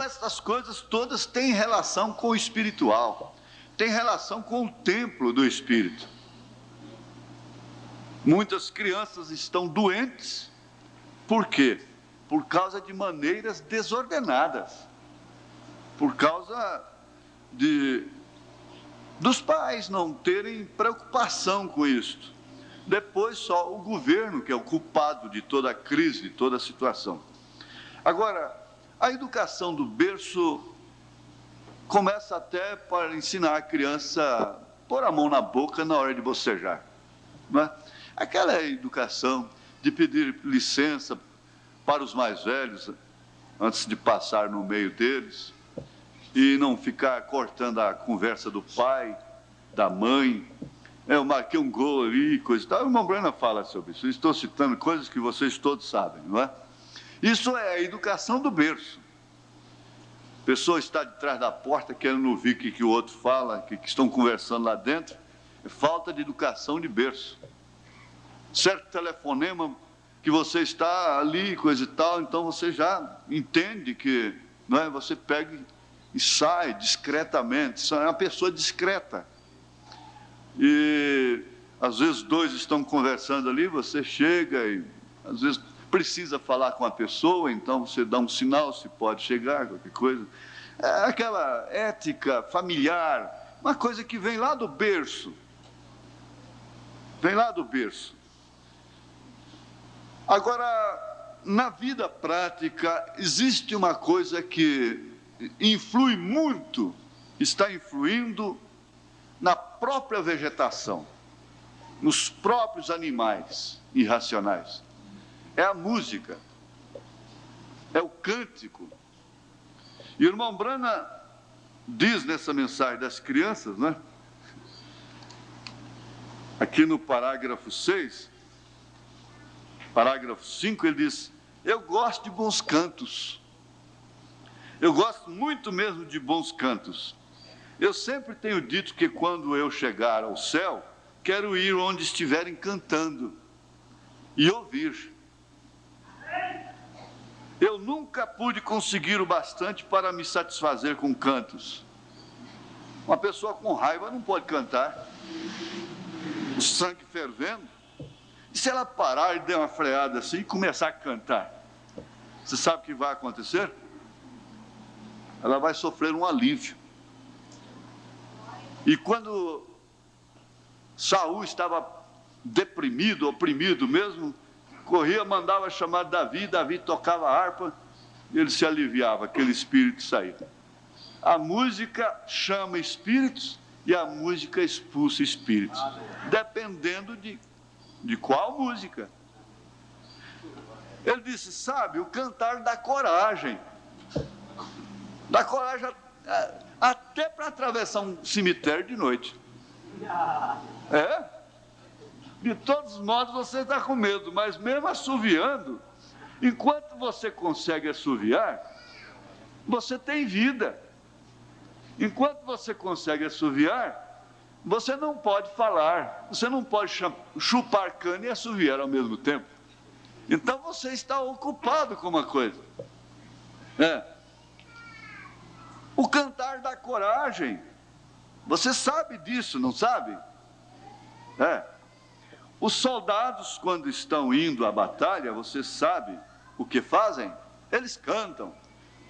Então, essas coisas todas têm relação com o espiritual, têm relação com o templo do Espírito. Muitas crianças estão doentes, por quê? Por causa de maneiras desordenadas, por causa dos pais não terem preocupação com isso. Depois só o governo que é o culpado de toda a crise, de toda a situação. Agora, a educação do berço começa até para ensinar a criança a pôr a mão na boca na hora de bocejar, não é? Aquela educação de pedir licença para os mais velhos antes de passar no meio deles e não ficar cortando a conversa do pai, da mãe. Eu marquei um gol ali, coisa e tal. O irmão Brana fala sobre isso. Eu estou citando coisas que vocês todos sabem, não é? Isso é a educação do berço. A pessoa está de trás da porta querendo ouvir o que o outro fala, que estão conversando lá dentro. É falta de educação de berço. Certo telefonema que você está ali, coisa e tal, então você já entende que, não é? Você pega e sai discretamente. Isso é uma pessoa discreta. E às vezes dois estão conversando ali, você chega e às vezes precisa falar com a pessoa, então você dá um sinal se pode chegar, qualquer coisa. É aquela ética familiar, uma coisa que vem lá do berço. Vem lá do berço. Agora, na vida prática, existe uma coisa que influi muito, está influindo na própria vegetação, nos próprios animais irracionais. É a música, é o cântico. E o irmão Brana diz nessa mensagem das crianças, né? Aqui no parágrafo 6, parágrafo 5, ele diz: eu gosto de bons cantos. Eu gosto muito mesmo de bons cantos. Eu sempre tenho dito que quando eu chegar ao céu, quero ir onde estiverem cantando e ouvir. Eu nunca pude conseguir o bastante para me satisfazer com cantos. Uma pessoa com raiva não pode cantar, o sangue fervendo. E se ela parar e der uma freada assim e começar a cantar, você sabe o que vai acontecer? Ela vai sofrer um alívio. E quando Saul estava deprimido, oprimido mesmo, corria, mandava chamar Davi, Davi tocava a harpa, e ele se aliviava, aquele espírito saía. A música chama espíritos e a música expulsa espíritos, dependendo de qual música. Ele disse, sabe, o cantar dá coragem. Dá coragem até para atravessar um cemitério de noite. É? De todos os modos você está com medo, mas mesmo assoviando, enquanto você consegue assoviar, você tem vida. Enquanto você consegue assoviar, você não pode falar, você não pode chupar cana e assoviar ao mesmo tempo. Então você está ocupado com uma coisa. O cantar dá coragem. Você sabe disso, não sabe? Os soldados, quando estão indo à batalha, você sabe o que fazem? Eles cantam.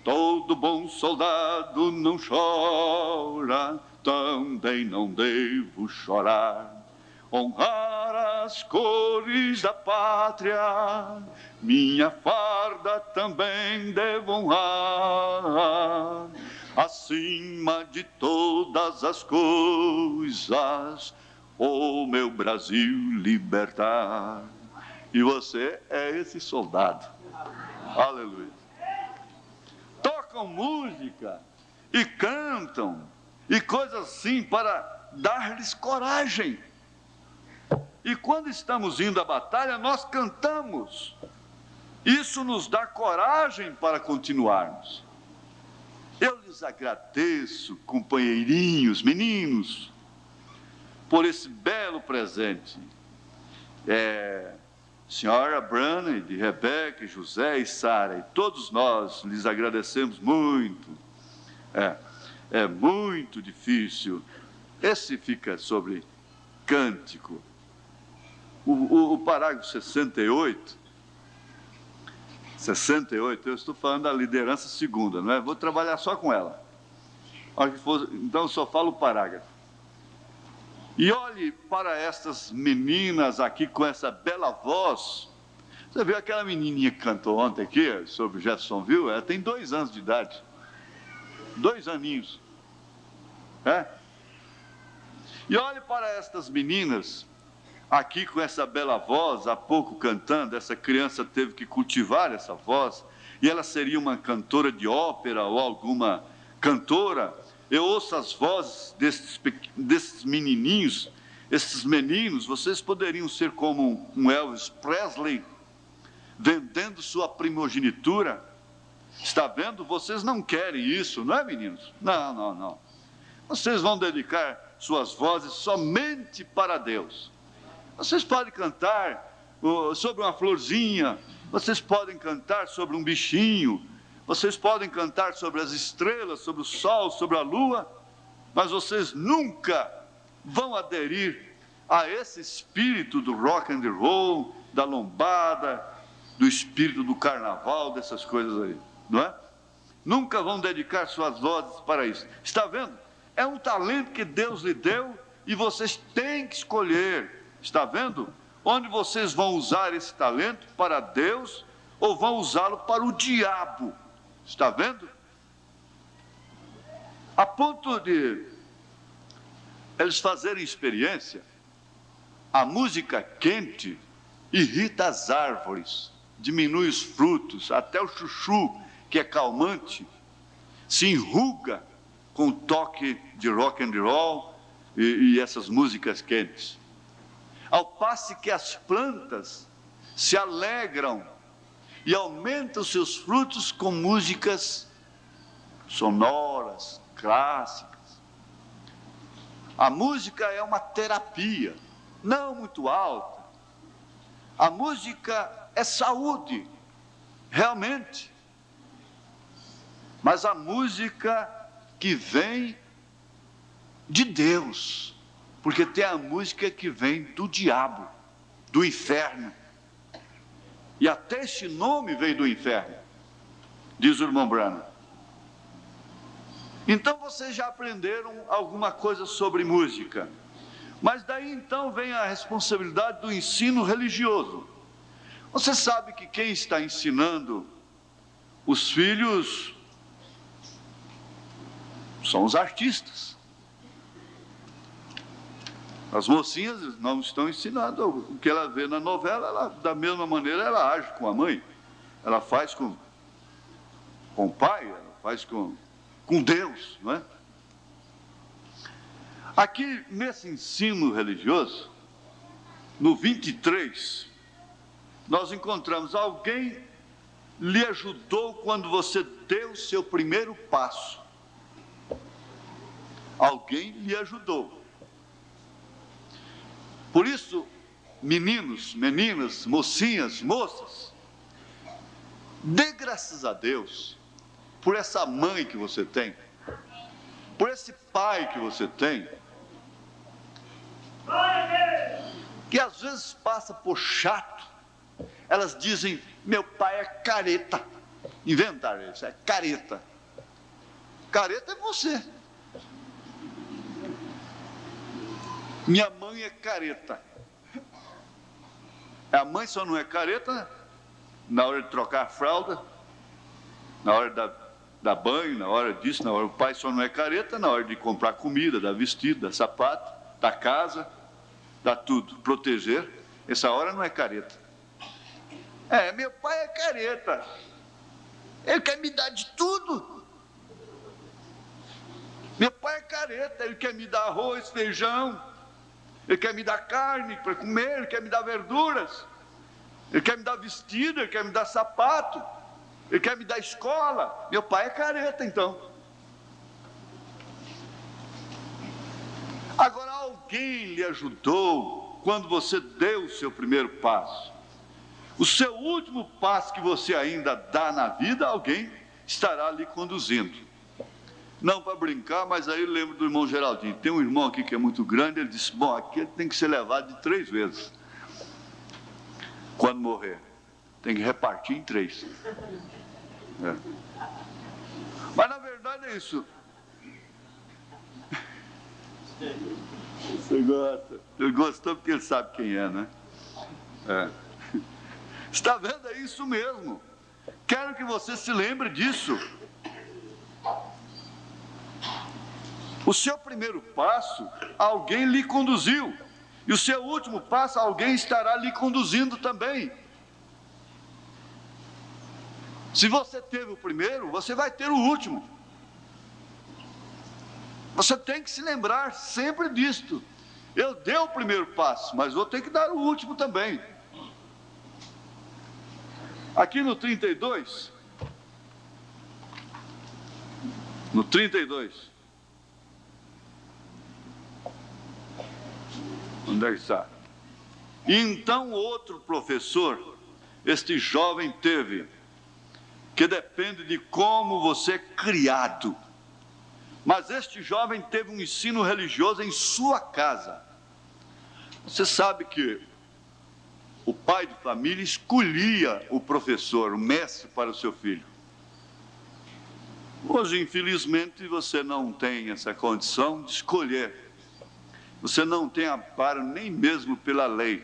Todo bom soldado não chora, também não devo chorar. Honrar as cores da pátria, minha farda também devo honrar. Acima de todas as coisas, o meu Brasil libertar. E você é esse soldado. Aleluia. Tocam música e cantam e coisas assim para dar-lhes coragem. E quando estamos indo à batalha, nós cantamos. Isso nos dá coragem para continuarmos. Eu lhes agradeço, companheirinhos, meninos, por esse belo presente. senhora Brana, de Rebeca, José e Sara, e todos nós lhes agradecemos muito. É muito difícil. Esse fica sobre cântico. O parágrafo 68, eu estou falando da liderança segunda, não é? Vou trabalhar só com ela. Então, eu só falo o parágrafo. E olhe para estas meninas aqui com essa bela voz. Você viu aquela menininha que cantou ontem aqui, sobre Jeffersonville? Ela tem 2 anos de idade. 2 aninhos. E olhe para estas meninas aqui com essa bela voz, há pouco cantando. Essa criança teve que cultivar essa voz, e ela seria uma cantora de ópera ou alguma cantora. Eu ouço as vozes desses menininhos, esses meninos. Vocês poderiam ser como um Elvis Presley, vendendo sua primogenitura. Está vendo? Vocês não querem isso, não é, meninos? Não. Vocês vão dedicar suas vozes somente para Deus. Vocês podem cantar sobre uma florzinha, vocês podem cantar sobre um bichinho, vocês podem cantar sobre as estrelas, sobre o sol, sobre a lua, mas vocês nunca vão aderir a esse espírito do rock and roll, da lombada, do espírito do carnaval, dessas coisas aí, não é? Nunca vão dedicar suas vozes para isso. Está vendo? É um talento que Deus lhe deu e vocês têm que escolher. Está vendo? Onde vocês vão usar esse talento para Deus ou vão usá-lo para o diabo? Está vendo? A ponto de eles fazerem experiência, a música quente irrita as árvores, diminui os frutos, até o chuchu, que é calmante, se enruga com o toque de rock and roll e essas músicas quentes. Ao passo que as plantas se alegram e aumentam seus frutos com músicas sonoras, clássicas. A música é uma terapia, não muito alta. A música é saúde, realmente. Mas a música que vem de Deus, porque tem a música que vem do diabo, do inferno. E até esse nome veio do inferno, diz o irmão Branham. Então vocês já aprenderam alguma coisa sobre música. Mas daí então vem a responsabilidade do ensino religioso. Você sabe que quem está ensinando os filhos são os artistas. As mocinhas não estão ensinando o que ela vê na novela, da mesma maneira ela age com a mãe. Ela faz com o pai, ela faz com Deus, não é? Aqui, nesse ensino religioso, no 23, nós encontramos alguém lhe ajudou quando você deu o seu primeiro passo. Alguém lhe ajudou. Por isso, meninos, meninas, mocinhas, moças, dê graças a Deus por essa mãe que você tem, por esse pai que você tem, que às vezes passa por chato. Elas dizem, meu pai é careta. Inventaram isso, é careta. Careta é você. Minha mãe é careta. A mãe só não é careta na hora de trocar a fralda, na hora de dar banho, na hora disso, na hora. O pai só não é careta na hora de comprar comida, dar vestido, dar sapato, dar casa, dar tudo, proteger. Essa hora não é careta. Meu pai é careta. Ele quer me dar de tudo. Meu pai é careta, ele quer me dar arroz, feijão. Ele quer me dar carne para comer, ele quer me dar verduras, ele quer me dar vestido, ele quer me dar sapato, ele quer me dar escola. Meu pai é careta, então. Agora, alguém lhe ajudou quando você deu o seu primeiro passo. O seu último passo que você ainda dá na vida, alguém estará lhe conduzindo. Não para brincar, mas aí eu lembro do irmão Geraldinho. Tem um irmão aqui que é muito grande, ele disse, bom, aqui ele tem que ser levado de 3 vezes. Quando morrer, tem que repartir em 3. É. Mas na verdade é isso. Você gosta. Ele gostou porque ele sabe quem é, né? É. Está vendo? É isso mesmo. Quero que você se lembre disso. O seu primeiro passo, alguém lhe conduziu. E o seu último passo, alguém estará lhe conduzindo também. Se você teve o primeiro, você vai ter o último. Você tem que se lembrar sempre disto. Eu dei o primeiro passo, mas vou ter que dar o último também. Aqui no 32. No 32. Onde é que está? E então outro professor, este jovem teve, que depende de como você é criado. Mas este jovem teve um ensino religioso em sua casa. Você sabe que o pai de família escolhia o professor, o mestre para o seu filho. Hoje, infelizmente, você não tem essa condição de escolher. Você não tem amparo nem mesmo pela lei.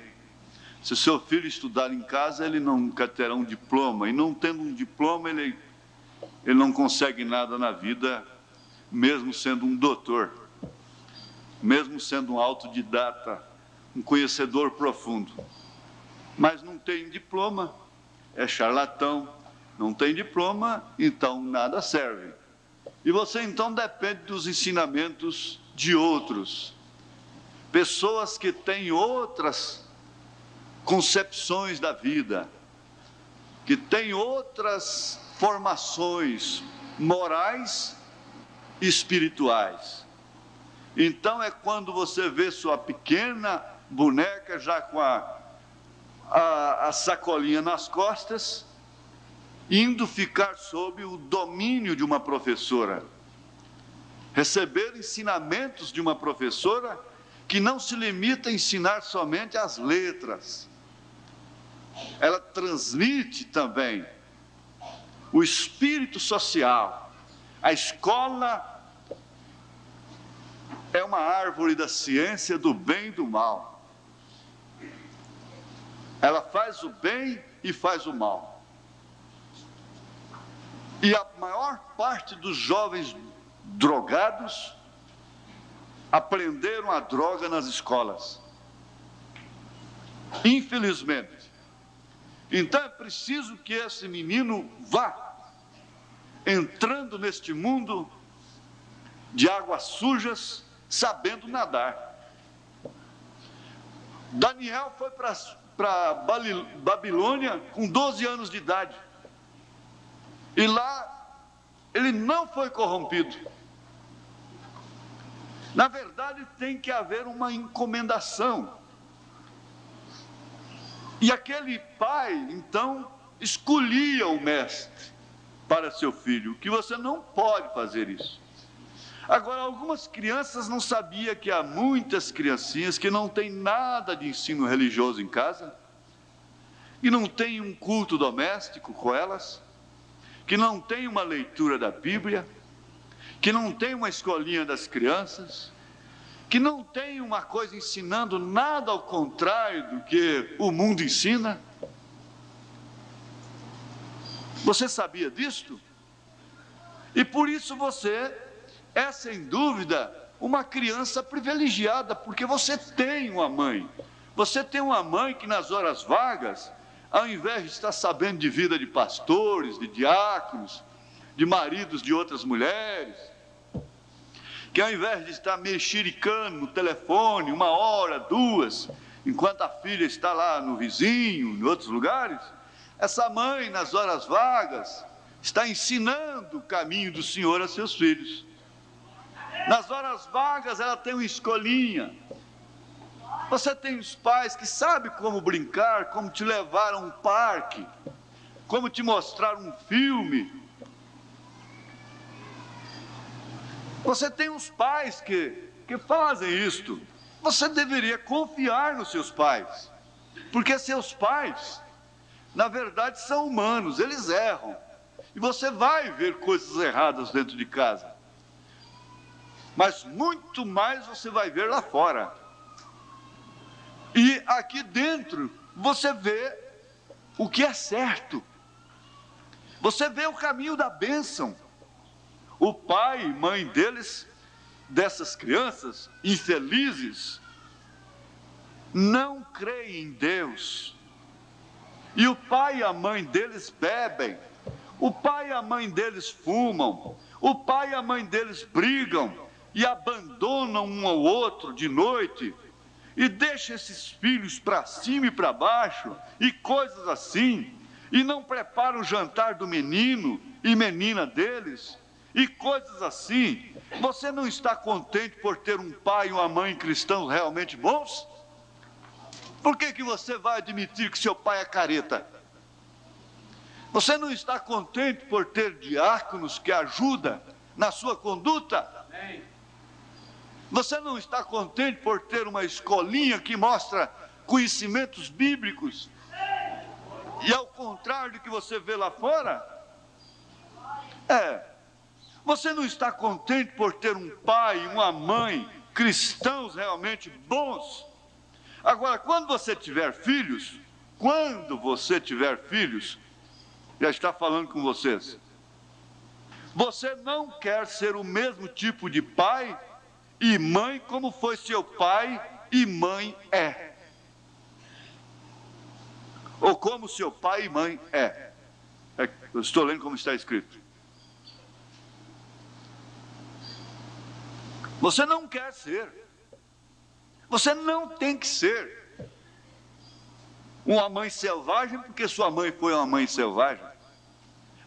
Se o seu filho estudar em casa, ele nunca terá um diploma. E não tendo um diploma, ele não consegue nada na vida, mesmo sendo um doutor, mesmo sendo um autodidata, um conhecedor profundo. Mas não tem diploma, é charlatão, não tem diploma, então nada serve. E você então depende dos ensinamentos de outros. Pessoas que têm outras concepções da vida, que têm outras formações morais e espirituais. Então é quando você vê sua pequena boneca já com a sacolinha nas costas, indo ficar sob o domínio de uma professora, receber ensinamentos de uma professora que não se limita a ensinar somente as letras. Ela transmite também o espírito social. A escola é uma árvore da ciência do bem e do mal. Ela faz o bem e faz o mal. E a maior parte dos jovens drogados aprenderam a droga nas escolas. Infelizmente. Então é preciso que esse menino vá entrando neste mundo de águas sujas, sabendo nadar. Daniel foi para Babilônia com 12 anos de idade. E lá ele não foi corrompido. Na verdade, tem que haver uma encomendação. E aquele pai, então, escolhia o mestre para seu filho, que você não pode fazer isso. Agora, algumas crianças não sabiam que há muitas criancinhas que não têm nada de ensino religioso em casa, que não têm um culto doméstico com elas, que não têm uma leitura da Bíblia, que não têm uma escolinha das crianças, que não tem uma coisa ensinando nada ao contrário do que o mundo ensina. Você sabia disto? E por isso você é, sem dúvida, uma criança privilegiada, porque você tem uma mãe. Você tem uma mãe que nas horas vagas, ao invés de estar sabendo de vida de pastores, de diáconos, de maridos de outras mulheres, que ao invés de estar mexericando no telefone, 1 hora, 2, enquanto a filha está lá no vizinho, em outros lugares, essa mãe, nas horas vagas, está ensinando o caminho do Senhor a seus filhos. Nas horas vagas, ela tem uma escolinha, Você tem os pais que sabem como brincar, como te levar a um parque, como te mostrar um filme. Você tem os pais que fazem isto. Você deveria confiar nos seus pais, porque seus pais, na verdade, são humanos, eles erram. E você vai ver coisas erradas dentro de casa, mas muito mais você vai ver lá fora. E aqui dentro você vê o que é certo, você vê o caminho da bênção. O pai e mãe dessas crianças infelizes, não creem em Deus. E o pai e a mãe deles bebem, o pai e a mãe deles fumam, o pai e a mãe deles brigam e abandonam um ao outro de noite, e deixam esses filhos para cima e para baixo, e coisas assim, e não preparam o jantar do menino e menina deles, e coisas assim. Você não está contente por ter um pai e uma mãe cristãos realmente bons? Por que você vai admitir que seu pai é careta? Você não está contente por ter diáconos que ajudam na sua conduta? Você não está contente por ter uma escolinha que mostra conhecimentos bíblicos? E ao contrário do que você vê lá fora? Você não está contente por ter um pai e uma mãe cristãos realmente bons? Agora, quando você tiver filhos, já está falando com vocês, você não quer ser o mesmo tipo de pai e mãe como foi seu pai e mãe é, ou como seu pai e mãe é. Eu estou lendo como está escrito. Você não quer ser, você não tem que ser uma mãe selvagem porque sua mãe foi uma mãe selvagem.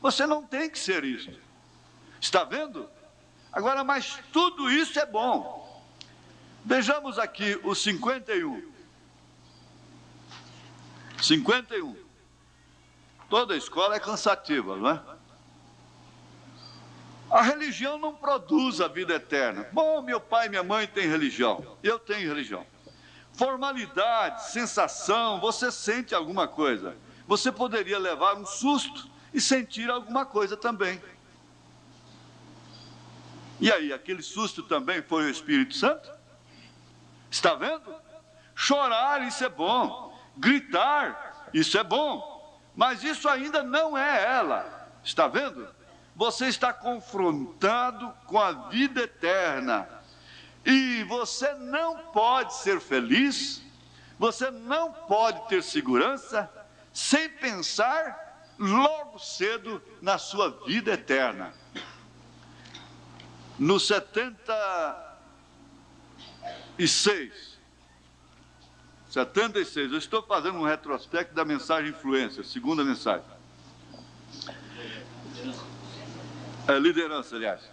Você não tem que ser isso. Está vendo? Agora, mas tudo isso é bom. Vejamos aqui o 51. 51. Toda escola é cansativa, não é? A religião não produz a vida eterna. Bom, meu pai e minha mãe têm religião, eu tenho religião. Formalidade, sensação, você sente alguma coisa. Você poderia levar um susto e sentir alguma coisa também. E aí, aquele susto também foi o Espírito Santo? Está vendo? Chorar, isso é bom. Gritar, isso é bom. Mas isso ainda não é ela. Está vendo? Você está confrontado com a vida eterna. E você não pode ser feliz, você não pode ter segurança, sem pensar logo cedo na sua vida eterna. No 76, eu estou fazendo um retrospecto da mensagem influência, segunda mensagem. Liderança, aliás.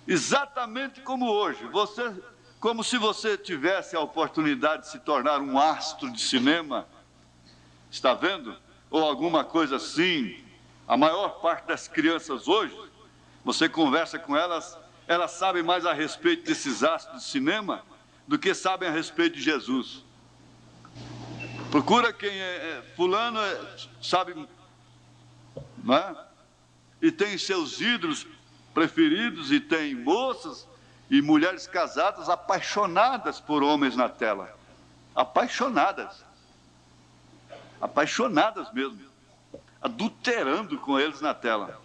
Exatamente como hoje, como se você tivesse a oportunidade de se tornar um astro de cinema, está vendo? Ou alguma coisa assim. A maior parte das crianças hoje, você conversa com elas, elas sabem mais a respeito desses astros de cinema do que sabem a respeito de Jesus. Procura quem fulano, sabe, não é? E tem seus ídolos preferidos, e tem moças e mulheres casadas apaixonadas por homens na tela. Apaixonadas mesmo, adulterando com eles na tela.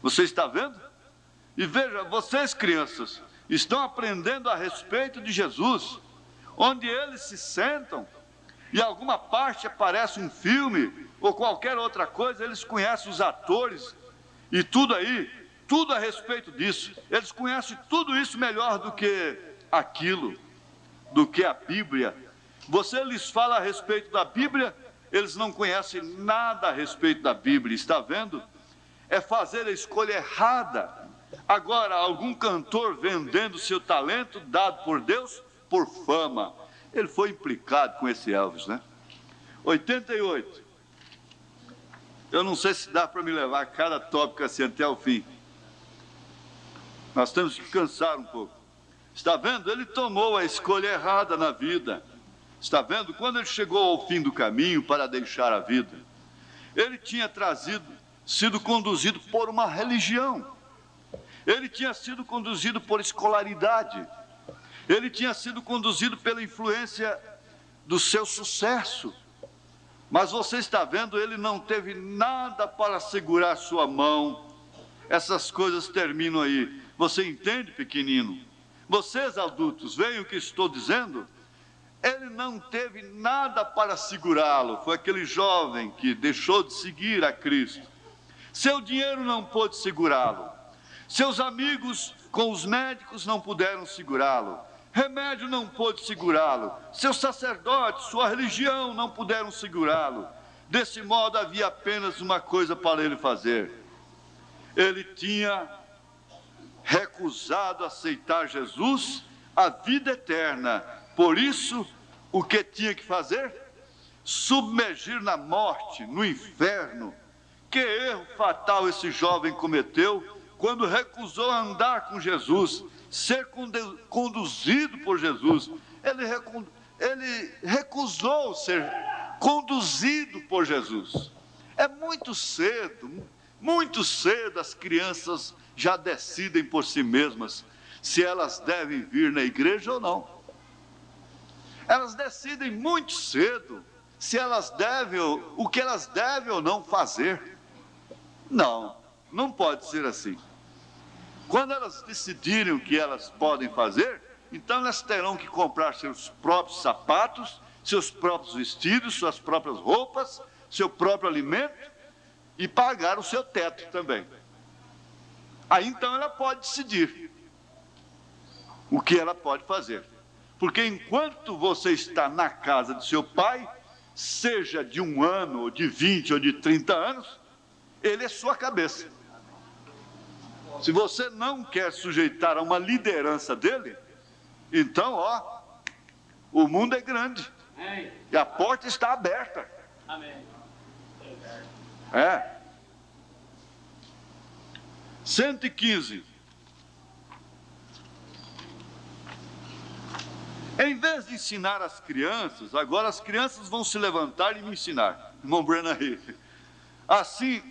Você está vendo? E veja, vocês crianças estão aprendendo a respeito de Jesus, onde eles se sentam e alguma parte aparece um filme ou qualquer outra coisa, eles conhecem os atores e tudo aí, tudo a respeito disso. Eles conhecem tudo isso melhor do que aquilo, do que a Bíblia. Você lhes fala a respeito da Bíblia, eles não conhecem nada a respeito da Bíblia. Está vendo? É fazer a escolha errada. Agora, algum cantor vendendo seu talento dado por Deus por fama. ele foi implicado com esse Elvis, né? 88. Eu não sei se dá para me levar cada tópico assim até o fim. Nós temos que cansar um pouco. Está vendo? Ele tomou a escolha errada na vida. Está vendo? Quando ele chegou ao fim do caminho para deixar a vida, ele tinha sido conduzido por uma religião. Ele tinha sido conduzido por escolaridade. Ele tinha sido conduzido pela influência do seu sucesso. Mas você está vendo, ele não teve nada para segurar sua mão. Essas coisas terminam aí. Você entende, pequenino? Vocês, adultos, veem o que estou dizendo? Ele não teve nada para segurá-lo. Foi aquele jovem que deixou de seguir a Cristo. Seu dinheiro não pôde segurá-lo. Seus amigos com os médicos não puderam segurá-lo. Remédio não pôde segurá-lo. Seus sacerdotes, sua religião não puderam segurá-lo. Desse modo, havia apenas uma coisa para ele fazer. Ele tinha recusado aceitar Jesus, a vida eterna. Por isso, o que tinha que fazer? Submergir na morte, no inferno. Que erro fatal esse jovem cometeu quando recusou andar com Jesus, ser conduzido por Jesus. Ele recusou ser conduzido por Jesus. É muito cedo as crianças já decidem por si mesmas se elas devem vir na igreja ou não. Elas decidem muito cedo se elas devem, o que elas devem ou não fazer. Não pode ser assim. Quando elas decidirem o que elas podem fazer, então elas terão que comprar seus próprios sapatos, seus próprios vestidos, suas próprias roupas, seu próprio alimento e pagar o seu teto também. Aí então ela pode decidir o que ela pode fazer. Porque enquanto você está na casa de seu pai, seja de 1 ano, ou de 20, ou de 30 anos, ele é sua cabeça. Se você não quer sujeitar a uma liderança dele, então, o mundo é grande. E a porta está aberta. Amém. 115. Em vez de ensinar as crianças, agora as crianças vão se levantar e me ensinar. Irmão Breno aí. Assim,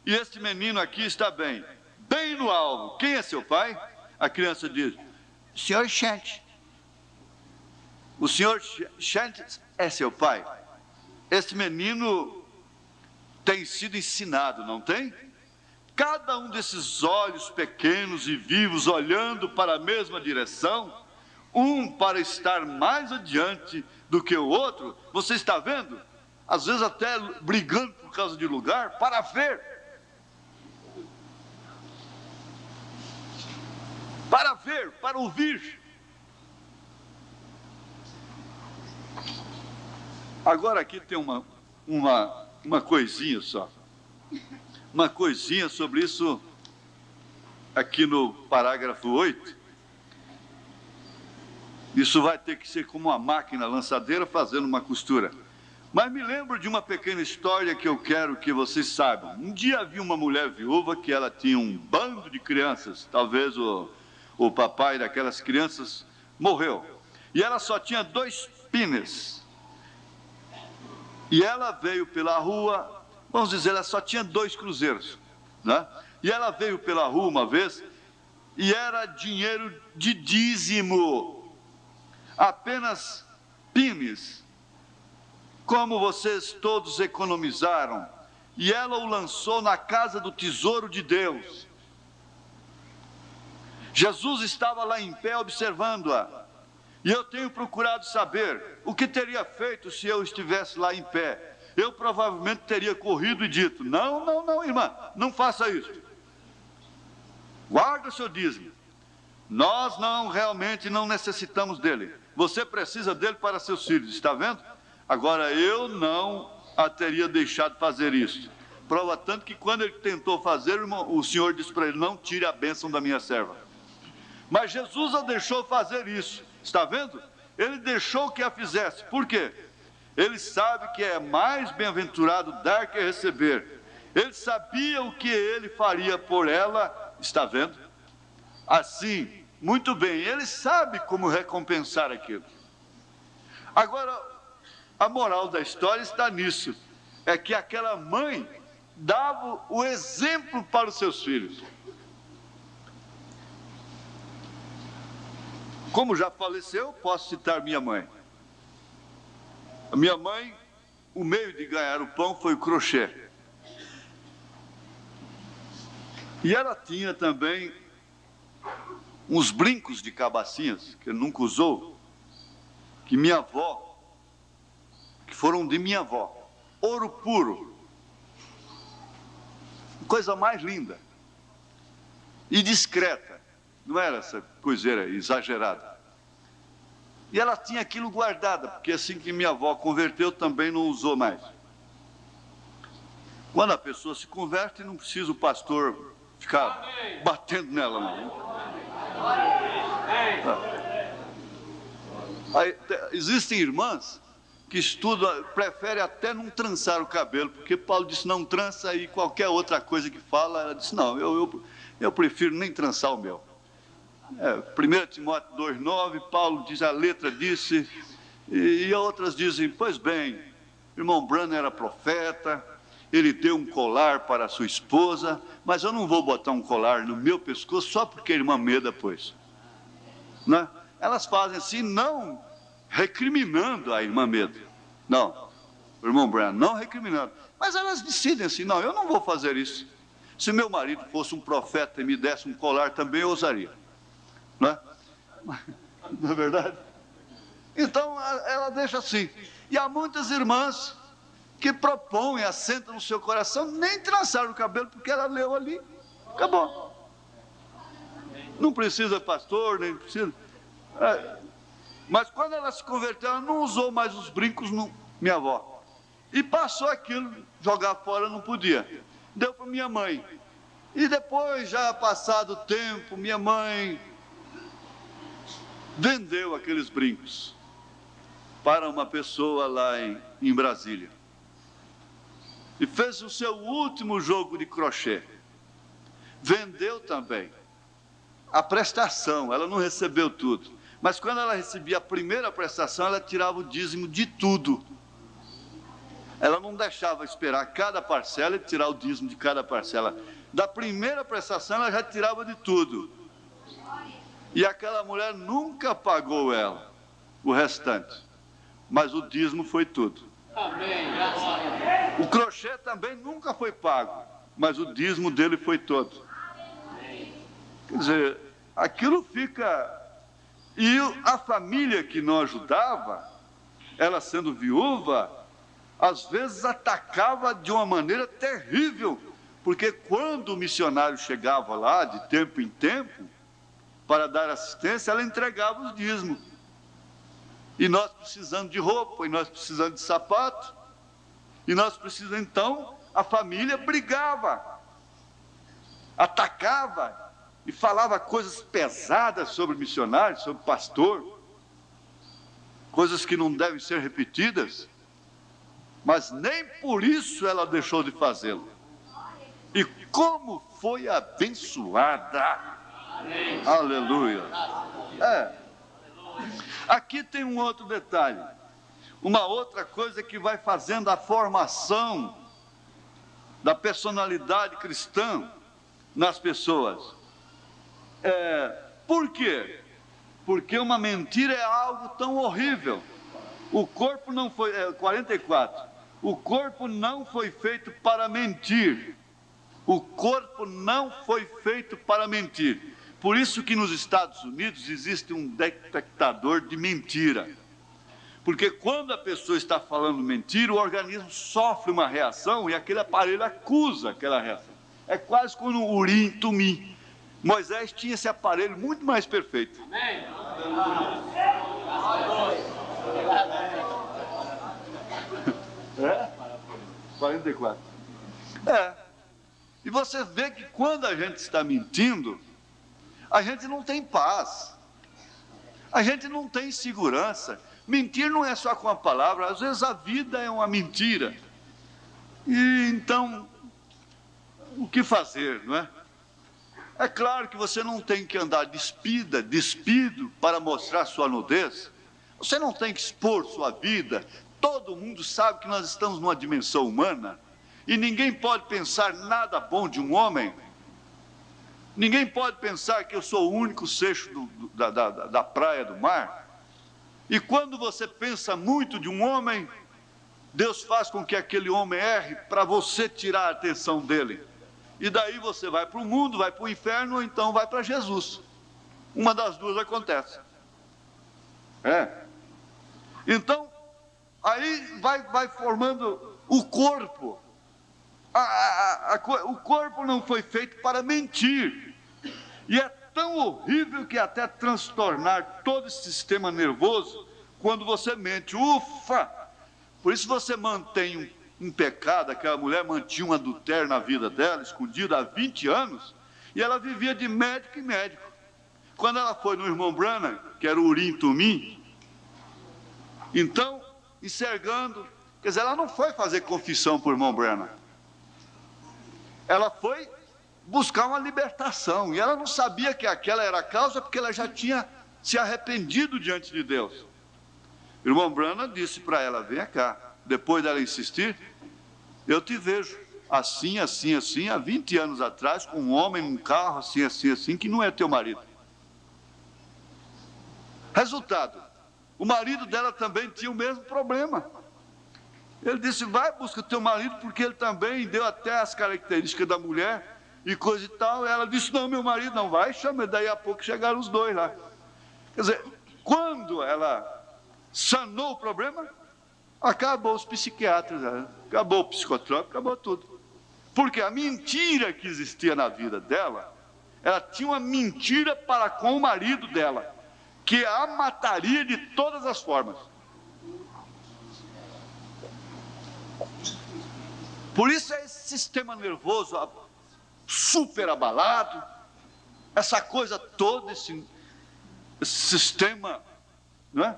e este menino aqui está bem no alvo. Quem é seu pai? A criança diz: Sr. Chant. O Sr. Chant é seu pai. Este menino tem sido ensinado, não tem? Cada um desses olhos pequenos e vivos olhando para a mesma direção, um para estar mais adiante do que o outro, você está vendo? Às vezes até brigando por causa de lugar, para ver. Para ver, para ouvir. Agora aqui tem uma coisinha só. Uma coisinha sobre isso aqui no parágrafo 8. Isso vai ter que ser como uma máquina lançadeira fazendo uma costura. Mas me lembro de uma pequena história que eu quero que vocês saibam. Um dia havia uma mulher viúva que ela tinha um bando de crianças. Talvez o papai daquelas crianças morreu. E ela só tinha 2 pines. E ela veio pela rua, vamos dizer, ela só tinha 2 cruzeiros, né? E ela veio pela rua uma vez, e era dinheiro de dízimo, apenas pines, como vocês todos economizaram, e ela o lançou na casa do tesouro de Deus. Jesus estava lá em pé observando-a. E eu tenho procurado saber o que teria feito se eu estivesse lá em pé. Eu provavelmente teria corrido e dito: não, irmã, não faça isso. Guarda o seu dízimo. Nós realmente não necessitamos dele. Você precisa dele para seus filhos, está vendo? Agora, eu não a teria deixado fazer isso. Prova tanto que quando ele tentou fazer, o Senhor disse para ele: não tire a bênção da minha serva. Mas Jesus a deixou fazer isso. Está vendo? ele deixou que a fizesse. Por quê? Ele sabe que é mais bem-aventurado dar que receber. Ele sabia o que ele faria por ela, está vendo? Assim, muito bem, ele sabe como recompensar aquilo. Agora, a moral da história está nisso, é que aquela mãe dava o exemplo para os seus filhos. Como já faleceu, posso citar minha mãe. A minha mãe, o meio de ganhar o pão foi o crochê. E ela tinha também uns brincos de cabacinhas, que ele nunca usou, que minha avó, que foram de minha avó, ouro puro, coisa mais linda e discreta, não era essa coiseira exagerada. E ela tinha aquilo guardada, porque assim que minha avó converteu, também não usou mais. Quando a pessoa se converte, não precisa o pastor ficar batendo nela, não. Aí, existem irmãs que estudam, preferem até não trançar o cabelo, porque Paulo disse não trança, e qualquer outra coisa que fala, ela disse não, eu prefiro nem trançar o meu. 1 Timóteo 2,9, Paulo diz, a letra disse, e outras dizem, pois bem, irmão Branham era profeta, ele deu um colar para a sua esposa, mas eu não vou botar um colar no meu pescoço só porque a irmã Meda pôs. Né? Elas fazem assim, não recriminando a irmã Meda. Não, o irmão Branham, não recriminando. Mas elas decidem assim, não, eu não vou fazer isso. Se meu marido fosse um profeta e me desse um colar, também eu usaria. Não é? Não é verdade? Então, ela deixa assim. E há muitas irmãs que propõem, assentam no seu coração, nem trançar o cabelo, porque ela leu ali, acabou. Não precisa pastor, nem precisa. Mas quando ela se converteu, ela não usou mais os brincos, minha avó. E passou aquilo, jogar fora não podia. Deu para minha mãe. E depois, já passado o tempo, minha mãe vendeu aqueles brincos para uma pessoa lá em Brasília. E fez o seu último jogo de crochê. Vendeu também a prestação, ela não recebeu tudo. Mas quando ela recebia a primeira prestação, ela tirava o dízimo de tudo. Ela não deixava esperar cada parcela e tirar o dízimo de cada parcela. Da primeira prestação, ela já tirava de tudo. E aquela mulher nunca pagou ela, o restante. Mas o dízimo foi tudo. Amém. O crochê também nunca foi pago, mas o dízimo dele foi todo. Quer dizer, aquilo fica... E a família que não ajudava, ela sendo viúva, às vezes atacava de uma maneira terrível, porque quando o missionário chegava lá, de tempo em tempo, para dar assistência, ela entregava os dízimos. E nós precisando de roupa, e nós precisando de sapato, e nós precisamos, então, a família brigava, atacava, e falava coisas pesadas sobre missionários, sobre pastor, coisas que não devem ser repetidas, mas nem por isso ela deixou de fazê-lo. E como foi abençoada! Amém. Aleluia! Aqui tem um outro detalhe, uma outra coisa que vai fazendo a formação da personalidade cristã nas pessoas. Por quê? Porque uma mentira é algo tão horrível. O corpo não foi... 44. O corpo não foi feito para mentir. O corpo não foi feito para mentir. Por isso que nos Estados Unidos existe um detectador de mentira. Porque quando a pessoa está falando mentira, o organismo sofre uma reação e aquele aparelho acusa aquela reação. É quase como um urim tumim. Moisés tinha esse aparelho muito mais perfeito. Amém. 44. E você vê que quando a gente está mentindo, a gente não tem paz. A gente não tem segurança. Mentir não é só com a palavra, às vezes a vida é uma mentira. E então, o que fazer, não é? É claro que você não tem que andar despido para mostrar sua nudez. Você não tem que expor sua vida. Todo mundo sabe que nós estamos numa dimensão humana e ninguém pode pensar nada bom de um homem. Ninguém pode pensar que eu sou o único seixo da praia, do mar. E quando você pensa muito de um homem, Deus faz com que aquele homem erre para você tirar a atenção dele. E daí você vai para o mundo, vai para o inferno, ou então vai para Jesus. Uma das duas acontece. Então, aí vai formando o corpo. O corpo não foi feito para mentir. E é tão horrível que até transtornar todo esse sistema nervoso quando você mente. Ufa! Por isso você mantém um pecado. Aquela mulher mantinha um adultério na vida dela, escondido há 20 anos, e ela vivia de médico em médico. Quando ela foi no irmão Branham, que era o Urim Tumim, então, enxergando, quer dizer, ela não foi fazer confissão para o irmão Branham. Ela foi buscar uma libertação, e ela não sabia que aquela era a causa, porque ela já tinha se arrependido diante de Deus. O irmão Branham disse para ela: vem cá. Depois dela insistir, eu te vejo assim, assim, assim, há 20 anos atrás, com um homem num carro, assim, assim, assim, que não é teu marido. Resultado, o marido dela também tinha o mesmo problema. Ele disse: vai, busca teu marido, porque ele também deu até as características da mulher e coisa e tal. E ela disse: não, meu marido não vai, chama. E daí a pouco chegaram os dois lá. Quer dizer, quando ela sanou o problema, acabou os psiquiatras, acabou o psicotrópico, acabou tudo. Porque a mentira que existia na vida dela, ela tinha uma mentira para com o marido dela, que a mataria de todas as formas. Por isso é esse sistema nervoso super abalado, essa coisa toda, esse sistema, não é?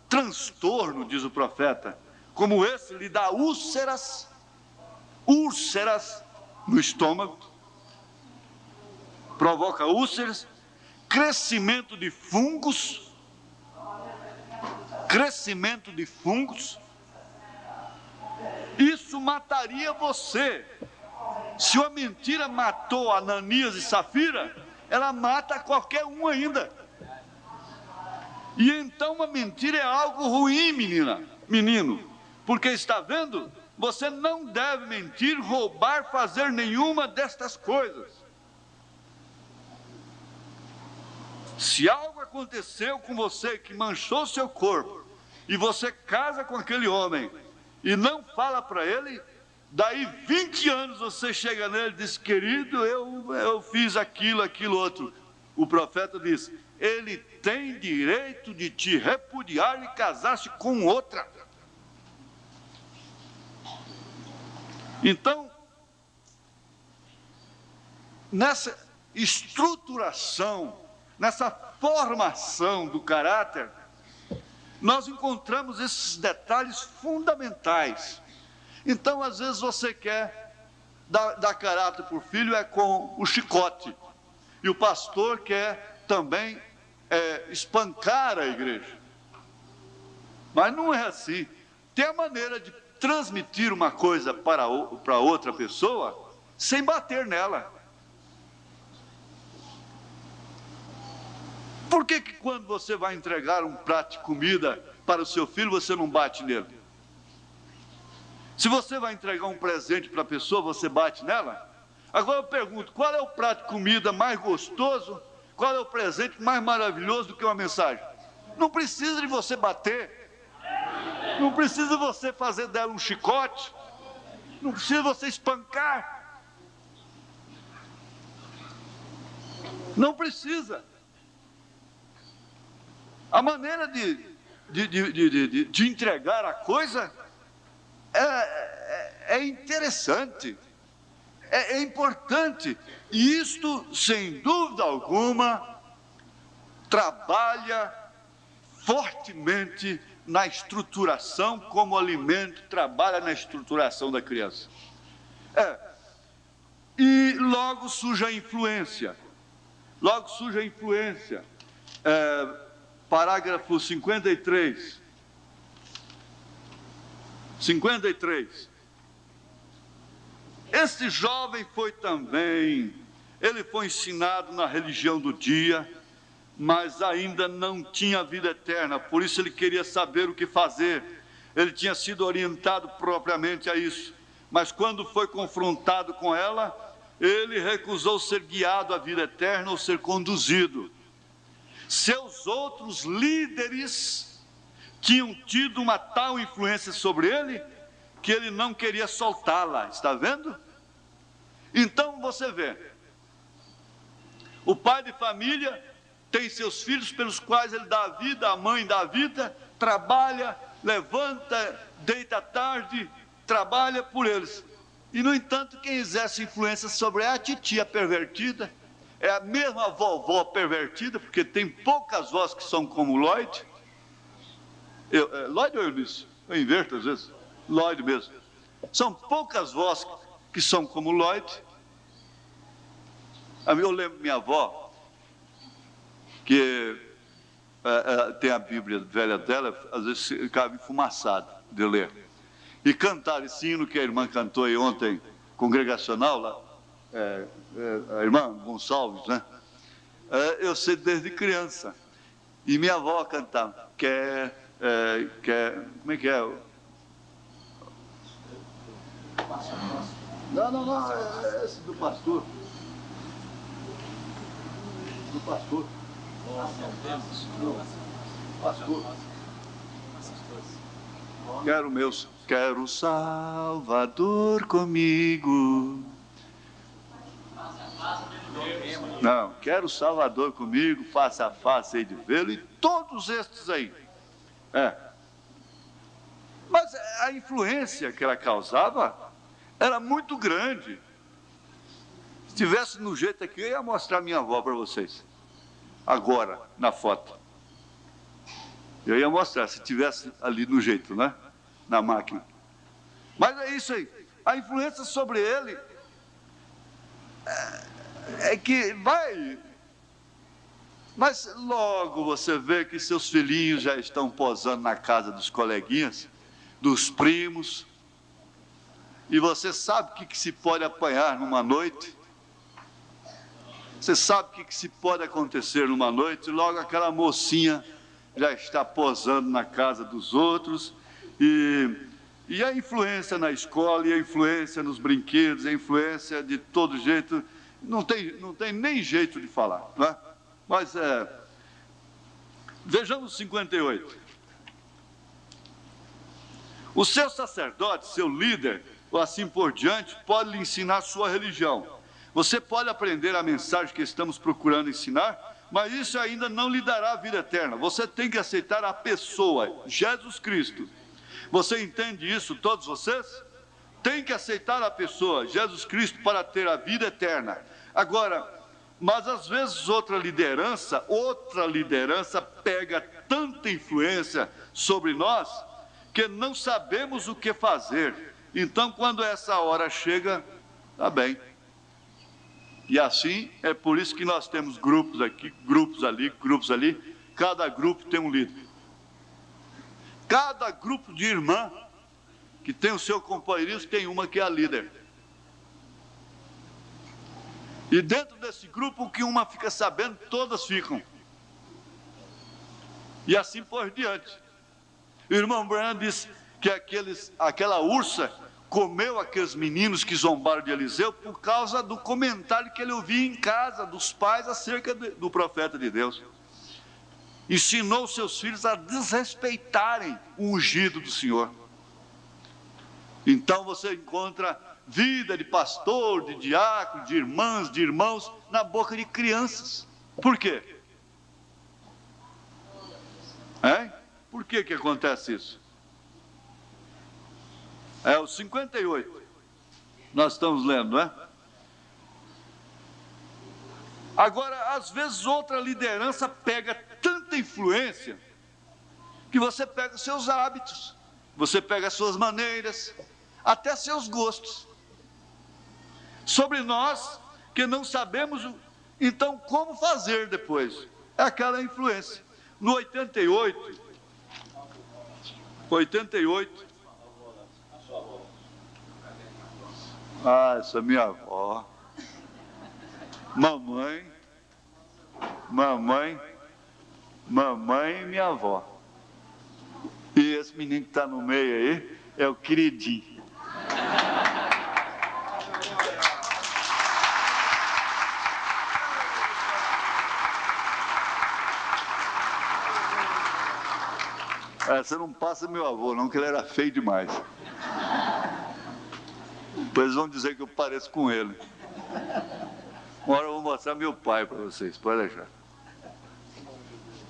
Transtorno, diz o profeta, como esse lhe dá úlceras no estômago, provoca úlceras, crescimento de fungos, isso mataria você. Se uma mentira matou Ananias e Safira, ela mata qualquer um ainda. E então uma mentira é algo ruim, menino, porque está vendo? Você não deve mentir, roubar, fazer nenhuma destas coisas. Se algo aconteceu com você que manchou seu corpo, e você casa com aquele homem, e não fala para ele, daí 20 anos você chega nele e diz: querido, eu fiz aquilo outro. O profeta diz: ele tem direito de te repudiar e casar-se com outra. Então, nessa estruturação, nessa formação do caráter, nós encontramos esses detalhes fundamentais. Então, às vezes você quer dar caráter para o filho com o chicote, e o pastor quer também espancar a igreja. Mas não é assim. Tem a maneira de transmitir uma coisa para outra pessoa sem bater nela. Por que quando você vai entregar um prato de comida para o seu filho, você não bate nele? Se você vai entregar um presente para a pessoa, você bate nela? Agora eu pergunto: qual é o prato de comida mais gostoso? Qual é o presente mais maravilhoso do que uma mensagem? Não precisa de você bater. Não precisa você fazer dela um chicote. Não precisa você espancar. Não precisa. A maneira de entregar a coisa é interessante, é importante. E isto, sem dúvida alguma, trabalha fortemente na estruturação, como alimento, trabalha na estruturação da criança. E logo surge a influência. Parágrafo 53. 53. Esse jovem ele foi ensinado na religião do dia, mas ainda não tinha vida eterna, por isso ele queria saber o que fazer. Ele tinha sido orientado propriamente a isso, mas quando foi confrontado com ela, ele recusou ser guiado à vida eterna ou ser conduzido. Seus outros líderes tinham tido uma tal influência sobre ele, que ele não queria soltá-la, está vendo? Então você vê, o pai de família tem seus filhos pelos quais ele dá a vida, a mãe dá a vida, trabalha, levanta, deita à tarde, trabalha por eles. E, no entanto, quem exerce influência sobre a titia pervertida, é a mesma vovó pervertida, porque tem poucas vós que são como Lloyd. Lloyd ou Eunice? Eu inverto às vezes. Lloyd mesmo. São poucas vós que são como Lloyd. Eu lembro minha avó, que tem a Bíblia velha dela, às vezes ficava enfumaçado de ler. E cantar esse hino que a irmã cantou aí ontem, congregacional, lá, a irmã Gonçalves, né? Eu sei desde criança. E minha avó cantava, como é que é? Não, é esse do pastor. Do pastor. Pastor. Quero o Salvador comigo. Não, quero o Salvador comigo, face a face hei de vê-lo, e todos estes aí. Mas a influência que ela causava era muito grande. Se estivesse no jeito aqui, eu ia mostrar minha avó para vocês. Agora, na foto. Eu ia mostrar, se estivesse ali no jeito, né? Na máquina. Mas é isso aí. A influência sobre ele é que vai. Mas logo você vê que seus filhinhos já estão posando na casa dos coleguinhas, dos primos. E você sabe o que se pode apanhar numa noite? Você sabe o que se pode acontecer numa noite? Logo aquela mocinha já está posando na casa dos outros. E a influência na escola, e a influência nos brinquedos, a influência de todo jeito, não tem nem jeito de falar, não é? Mas vejamos 58. O seu sacerdote, seu líder, ou assim por diante, pode lhe ensinar sua religião. Você pode aprender a mensagem que estamos procurando ensinar, mas isso ainda não lhe dará a vida eterna. Você tem que aceitar a pessoa, Jesus Cristo. Você entende isso, todos vocês? Tem que aceitar a pessoa, Jesus Cristo, para ter a vida eterna. Agora, mas às vezes outra liderança pega tanta influência sobre nós, que não sabemos o que fazer. Então, quando essa hora chega, tá bem. E assim, é por isso que nós temos grupos aqui, grupos ali, cada grupo tem um líder. Cada grupo de irmã que tem o seu companheirismo tem uma que é a líder. E dentro desse grupo, o que uma fica sabendo, todas ficam. E assim por diante. O irmão Branham disse que aquela ursa comeu aqueles meninos que zombaram de Eliseu por causa do comentário que ele ouvia em casa dos pais acerca do profeta de Deus. Ensinou seus filhos a desrespeitarem o ungido do Senhor. Então você encontra vida de pastor, de diácono, de irmãs, de irmãos, na boca de crianças. Por quê? Por que acontece isso? É o 58. Nós estamos lendo, não é? Agora, às vezes outra liderança pega tanta influência que você pega os seus hábitos, você pega as suas maneiras, até seus gostos. Sobre nós, que não sabemos, então, como fazer depois. É aquela influência. No 88, essa é minha avó, mamãe e minha avó. E esse menino que está no meio aí é o queridinho. Você não passa meu avô, não, que ele era feio demais. Depois vão dizer que eu pareço com ele. Uma hora eu vou mostrar meu pai para vocês, pode deixar.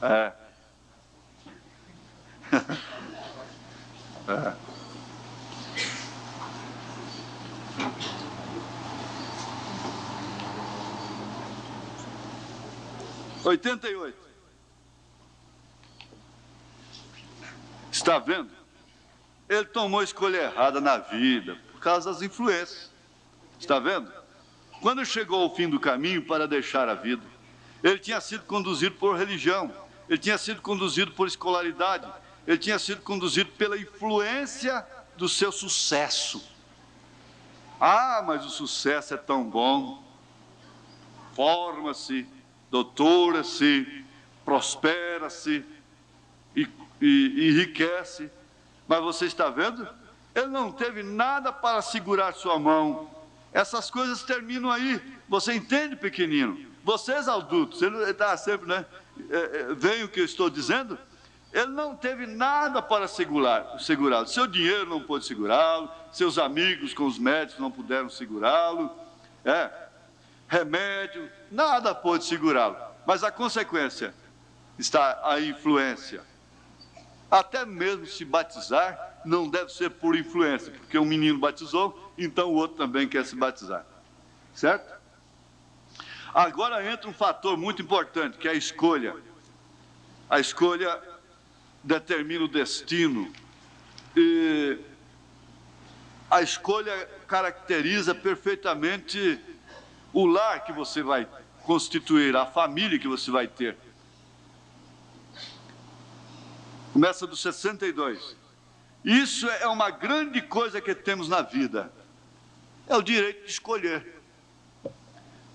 É. 88. Está vendo? Ele tomou a escolha errada na vida, por causa das influências. Está vendo? Quando chegou ao fim do caminho para deixar a vida, ele tinha sido conduzido por religião, ele tinha sido conduzido por escolaridade, ele tinha sido conduzido pela influência do seu sucesso. Ah, mas o sucesso é tão bom. Forma-se, doutora-se, prospera-se e enriquece. Mas você está vendo? Ele não teve nada para segurar sua mão. Essas coisas terminam aí. Você entende, pequenino? Vocês adultos, ele está sempre, né? Veem o que eu estou dizendo? Ele não teve nada para segurá-lo. Seu dinheiro não pôde segurá-lo, seus amigos com os médicos não puderam segurá-lo, remédio, nada pôde segurá-lo. Mas a consequência está a influência. Até mesmo se batizar não deve ser por influência, porque um menino batizou, então o outro também quer se batizar. Certo? Agora entra um fator muito importante, que é a escolha. A escolha determina o destino. E a escolha caracteriza perfeitamente o lar que você vai constituir, a família que você vai ter. Começa do 62. Isso é uma grande coisa que temos na vida. É o direito de escolher.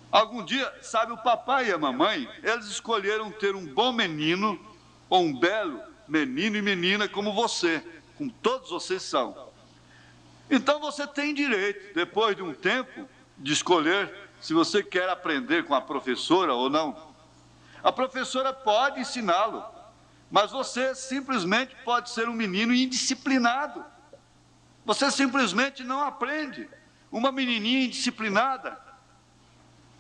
Algum dia, sabe, o papai e a mamãe, eles escolheram ter um bom menino, ou um belo menino e menina como você, como todos vocês são. Então você tem direito, depois de um tempo, de escolher se você quer aprender com a professora ou não. A professora pode ensiná-lo, mas você simplesmente pode ser um menino indisciplinado. Você simplesmente não aprende. Uma menininha indisciplinada,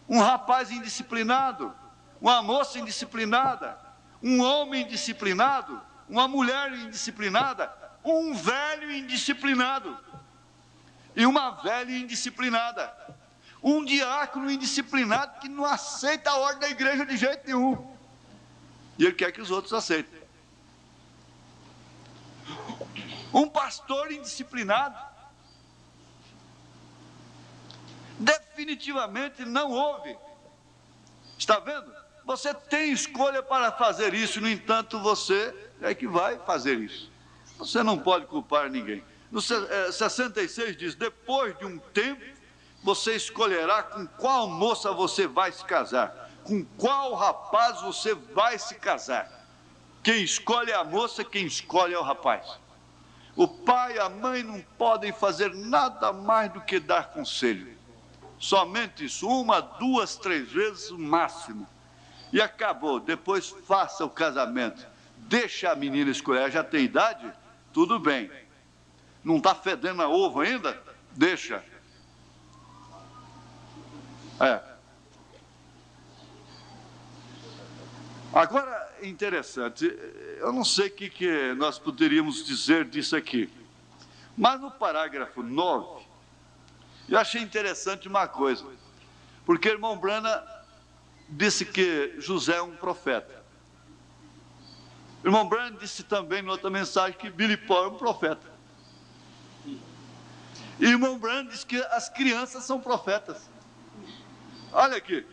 um rapaz indisciplinado, uma moça indisciplinada, um homem indisciplinado, uma mulher indisciplinada, um velho indisciplinado e uma velha indisciplinada, um diácono indisciplinado que não aceita a ordem da igreja de jeito nenhum, e ele quer que os outros aceitem. Um pastor indisciplinado. Definitivamente não houve. Está vendo? Você tem escolha para fazer isso, no entanto, você é que vai fazer isso. Você não pode culpar ninguém. No 66 diz, depois de um tempo, você escolherá com qual moça você vai se casar, com qual rapaz você vai se casar. Quem escolhe é a moça, quem escolhe é o rapaz. O pai e a mãe não podem fazer nada mais do que dar conselho. Somente isso, 1, 2, 3 vezes o máximo. E acabou, depois faça o casamento. Deixa a menina escolher, ela já tem idade? Tudo bem. Não está fedendo a ovo ainda? Deixa. Agora, interessante, eu não sei o que nós poderíamos dizer disso aqui, mas no parágrafo 9, eu achei interessante uma coisa, porque o irmão Brana disse que José é um profeta. O irmão Branham disse também, em outra mensagem, que Billy Paul é um profeta. E o irmão Branham disse que as crianças são profetas. Olha aqui.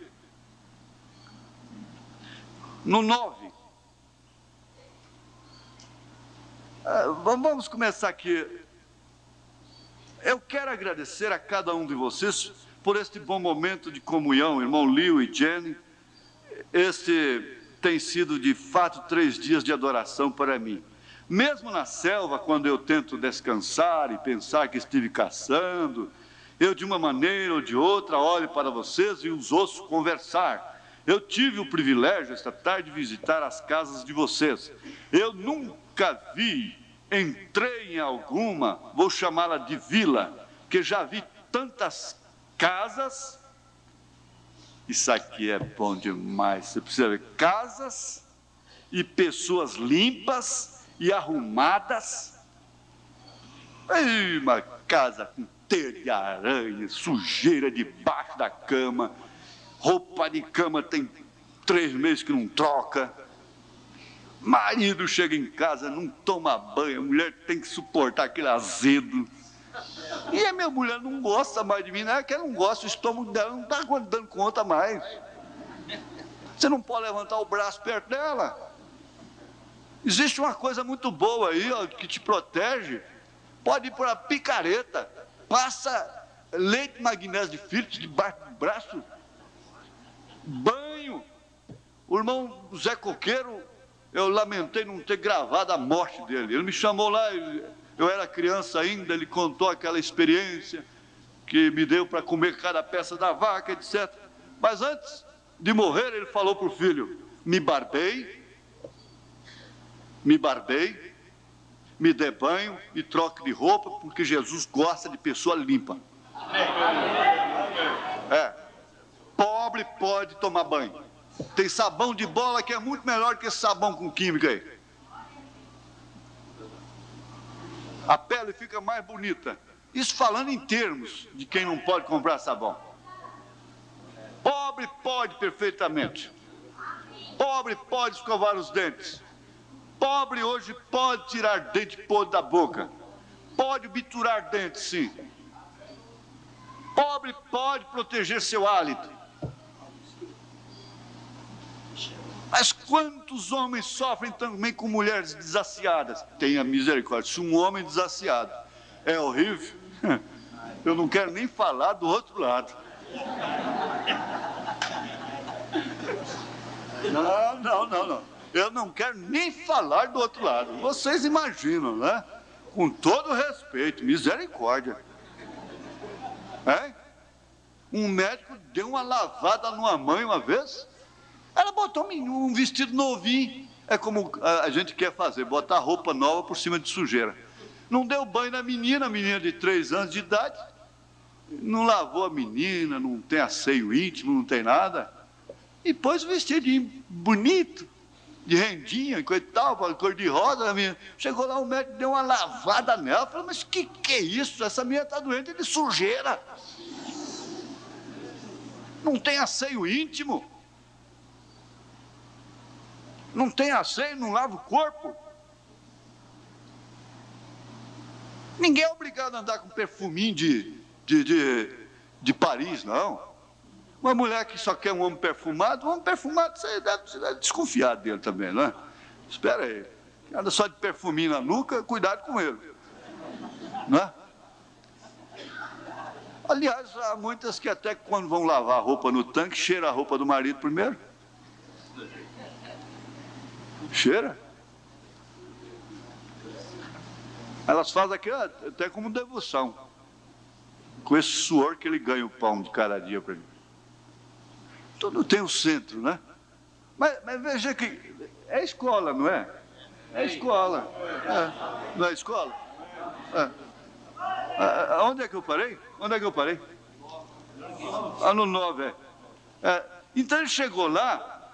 No 9. Vamos começar aqui. Eu quero agradecer a cada um de vocês por este bom momento de comunhão, irmão Leo e Jenny. Este tem sido, de fato, 3 dias de adoração para mim. Mesmo na selva, quando eu tento descansar e pensar que estive caçando, eu, de uma maneira ou de outra, olho para vocês e os ouço conversar. Eu tive o privilégio, esta tarde, de visitar as casas de vocês. Eu nunca entrei em alguma, vou chamá-la de vila, que já vi tantas casas. Isso aqui é bom demais. Você precisa ver casas e pessoas limpas e arrumadas. Uma casa com teia de aranha, sujeira debaixo da cama, roupa de cama tem 3 meses que não troca. Marido chega em casa, não toma banho, a mulher tem que suportar aquele azedo. E a minha mulher não gosta mais de mim, não é que ela não gosta, o estômago dela não está dando conta mais. Você não pode levantar o braço perto dela. Existe uma coisa muito boa aí, ó, que te protege. Pode ir para a picareta, passa leite magnésio de Philips debaixo do braço, banho. O irmão Zé Coqueiro, eu lamentei não ter gravado a morte dele. Ele me chamou lá, eu era criança ainda, ele contou aquela experiência que me deu para comer cada peça da vaca, etc. Mas antes de morrer, ele falou para o filho: me barbei, me dê banho e troque de roupa, porque Jesus gosta de pessoa limpa. Pobre pode tomar banho. Tem sabão de bola que é muito melhor que esse sabão com química aí. A pele fica mais bonita. Isso falando em termos de quem não pode comprar sabão. Pobre pode perfeitamente. Pobre pode escovar os dentes. Pobre hoje pode tirar dente podre da boca. Pode obturar dentes, sim. Pobre pode proteger seu hálito. Mas quantos homens sofrem também com mulheres desaciadas? Tenha misericórdia. Se um homem desaciado é horrível, eu não quero nem falar do outro lado. Não. Eu não quero nem falar do outro lado. Vocês imaginam, né? Com todo respeito, misericórdia. Um médico deu uma lavada numa mãe uma vez. Ela botou um vestido novinho. É como a gente quer fazer, botar roupa nova por cima de sujeira. Não deu banho na menina de 3 anos de idade. Não lavou a menina, não tem asseio íntimo, não tem nada. E pôs o vestidinho bonito, de rendinha, coisa e tal, cor de rosa. A menina. Chegou lá, o médico deu uma lavada nela. Falou: mas que é isso? Essa menina está doente de sujeira. Não tem asseio íntimo. Não tem asseio, não lava o corpo. Ninguém é obrigado a andar com perfuminho de Paris, não. Uma mulher que só quer um homem perfumado, você deve desconfiar dele também, não é? Espera aí. Anda só de perfuminho na nuca, cuidado com ele. Não é? Aliás, há muitas que até quando vão lavar a roupa no tanque, cheira a roupa do marido primeiro. Cheira. Elas fazem aquilo até como devoção. Com esse suor que ele ganha o pão de cada dia para mim. Tudo tem um centro, né? Mas veja que é escola, não é? É escola. Não é escola? Onde é que eu parei? No 9, Então ele chegou lá,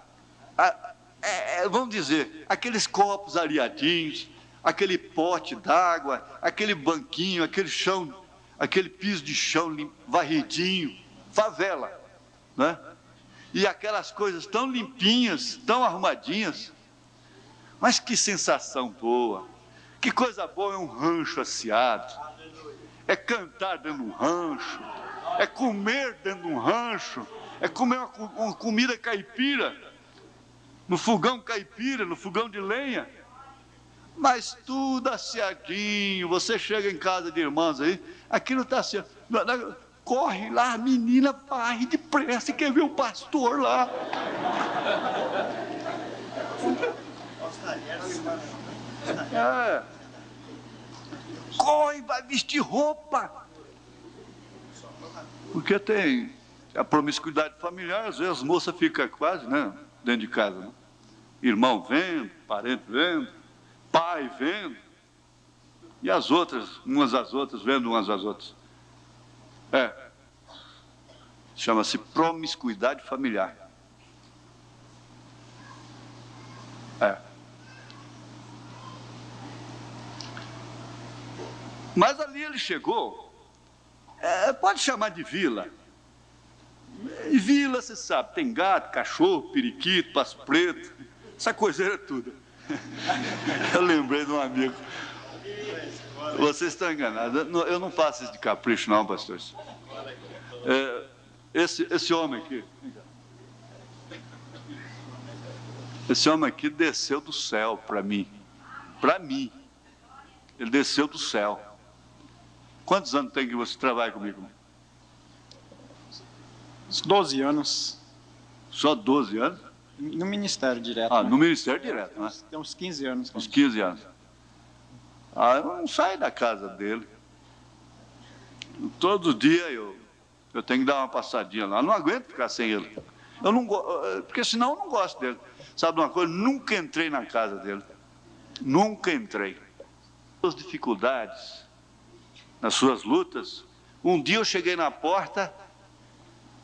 vamos dizer, aqueles copos areadinhos, aquele pote d'água, aquele banquinho, aquele chão, aquele piso de chão varridinho, favela, né? E aquelas coisas tão limpinhas, tão arrumadinhas. Mas que sensação boa, que coisa boa é um rancho asseado, é cantar dentro de um rancho, é comer dentro de um rancho, é comer uma comida caipira, no fogão caipira, no fogão de lenha, mas tudo asseadinho. Você chega em casa de irmãos aí, aquilo está assim, corre lá, a menina vai depressa e quer ver o pastor lá. Corre, vai vestir roupa. Porque tem a promiscuidade familiar, às vezes as moças ficam quase, né, dentro de casa, né? Irmão vendo, parente vendo, pai vendo, e as outras, umas às outras, vendo umas às outras. Chama-se promiscuidade familiar. Mas ali ele chegou, pode chamar de vila. E vila, você sabe, tem gato, cachorro, periquito, passo preto, essa coiseira toda. Eu lembrei de um amigo. Vocês estão enganados, eu não faço isso de capricho não, pastores. Esse homem aqui, desceu do céu para mim, ele desceu do céu. Quantos anos tem que você trabalha comigo? Uns 12 anos. Só 12 anos? No ministério direto. No ministério direto, né? Tem uns 15 anos. Uns 15 anos. Eu não saio da casa dele. Todo dia eu tenho que dar uma passadinha lá. Eu não aguento ficar sem ele. Porque senão eu não gosto dele. Sabe uma coisa? Nunca entrei na casa dele. Nunca entrei. As dificuldades, nas suas lutas. Um dia eu cheguei na porta,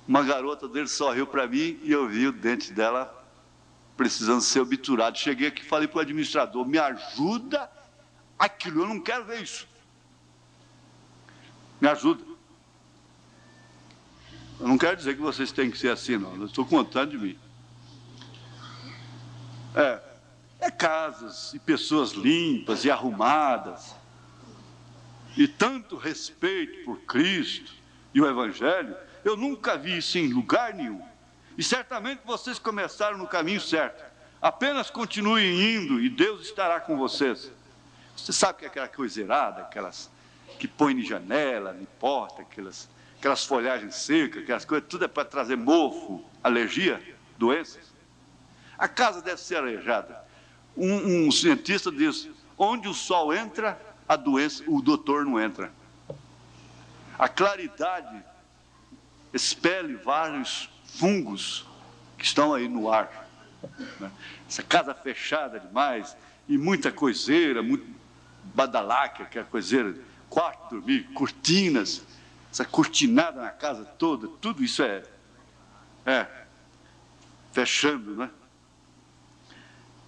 uma garota dele sorriu para mim e eu vi o dente dela precisando ser obturado. Cheguei aqui e falei para o administrador, me ajuda aquilo, eu não quero ver isso. Me ajuda. Eu não quero dizer que vocês têm que ser assim, não. Eu estou contando de mim. Casas e pessoas limpas e arrumadas, e tanto respeito por Cristo e o Evangelho, eu nunca vi isso em lugar nenhum. E certamente vocês começaram no caminho certo. Apenas continuem indo e Deus estará com vocês. Você sabe que é aquela coiseirada, aquelas que põe em janela, em porta, aquelas folhagens secas, aquelas coisas, tudo é para trazer mofo, alergia, doenças. A casa deve ser arejada. Um cientista diz, onde o sol entra, a doença, o doutor não entra. A claridade expele vários fungos que estão aí no ar. Essa casa fechada demais, e muita coiseira, muito badalaque, aquela coiseira, quarto de dormir, cortinas, essa cortinada na casa toda, tudo isso fechando, né?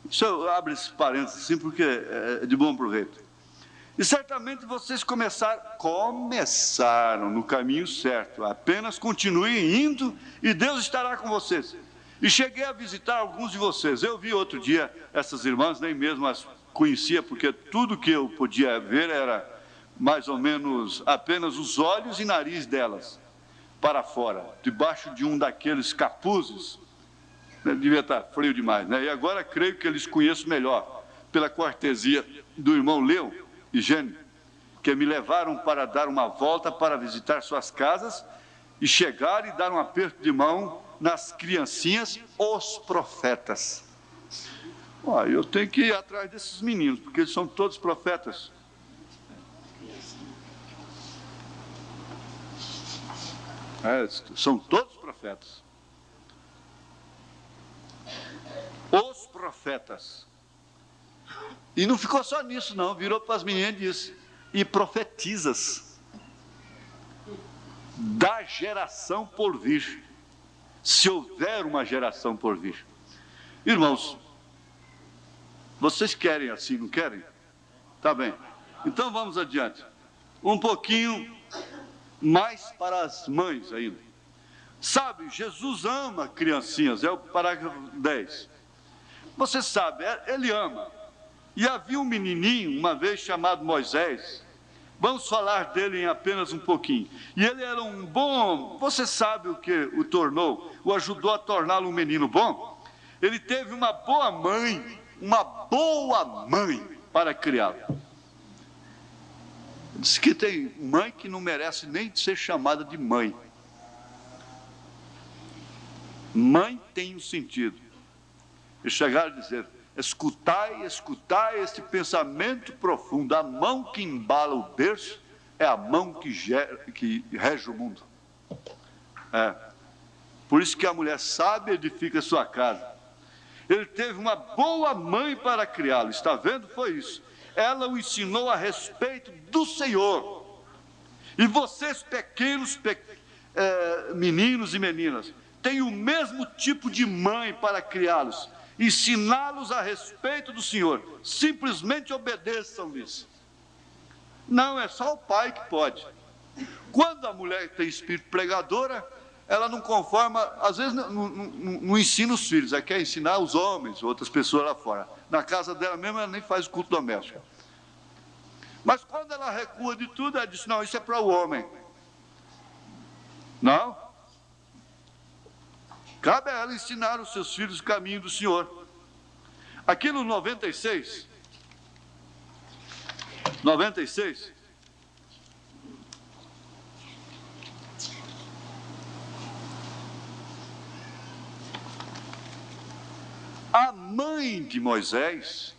Isso eu abro esse parênteses assim porque é de bom proveito. E certamente vocês começaram no caminho certo. Apenas continuem indo e Deus estará com vocês. E cheguei a visitar alguns de vocês. Eu vi outro dia essas irmãs, nem mesmo as conhecia, porque tudo que eu podia ver era mais ou menos apenas os olhos e nariz delas para fora, debaixo de um daqueles capuzes. Devia estar frio demais, né? E agora creio que eles conheço melhor, pela cortesia do irmão Leo e Gênio, que me levaram para dar uma volta para visitar suas casas e chegar e dar um aperto de mão nas criancinhas, os profetas. Eu tenho que ir atrás desses meninos, porque eles são todos profetas. São todos profetas. Os profetas. E não ficou só nisso, não. Virou para as meninas e disse, e profetizas da geração por vir, se houver uma geração por vir. Irmãos, vocês querem assim, não querem? Tá bem. Então vamos adiante. Um pouquinho mais para as mães ainda. Sabe, Jesus ama criancinhas, é o parágrafo 10. Você sabe, ele ama. E havia um menininho, uma vez chamado Moisés, vamos falar dele em apenas um pouquinho. E ele era um bom, você sabe o que o tornou, o ajudou a torná-lo um menino bom? Ele teve uma boa mãe para criá-lo. Diz que tem mãe que não merece nem ser chamada de mãe. Mãe tem um sentido. E chegaram a dizer: escutai, escutai esse pensamento profundo. A mão que embala o berço é a mão que rege o mundo. Por isso que a mulher sábia edifica sua casa. Ele teve uma boa mãe para criá-lo. Está vendo? Foi isso. Ela o ensinou a respeito do Senhor. E vocês pequenos, meninos e meninas, têm o mesmo tipo de mãe para criá-los. Ensiná-los a respeito do Senhor. Simplesmente obedeçam-lhes. Não é só o pai que pode. Quando a mulher tem espírito pregadora, ela não conforma, às vezes não ensina os filhos, ela quer ensinar os homens, outras pessoas lá fora. Na casa dela mesmo, ela nem faz o culto doméstico. Mas quando ela recua de tudo, ela diz: não, isso é para o homem. Não. Cabe a ela ensinar os seus filhos o caminho do Senhor. Aqui no 96, a mãe de Moisés,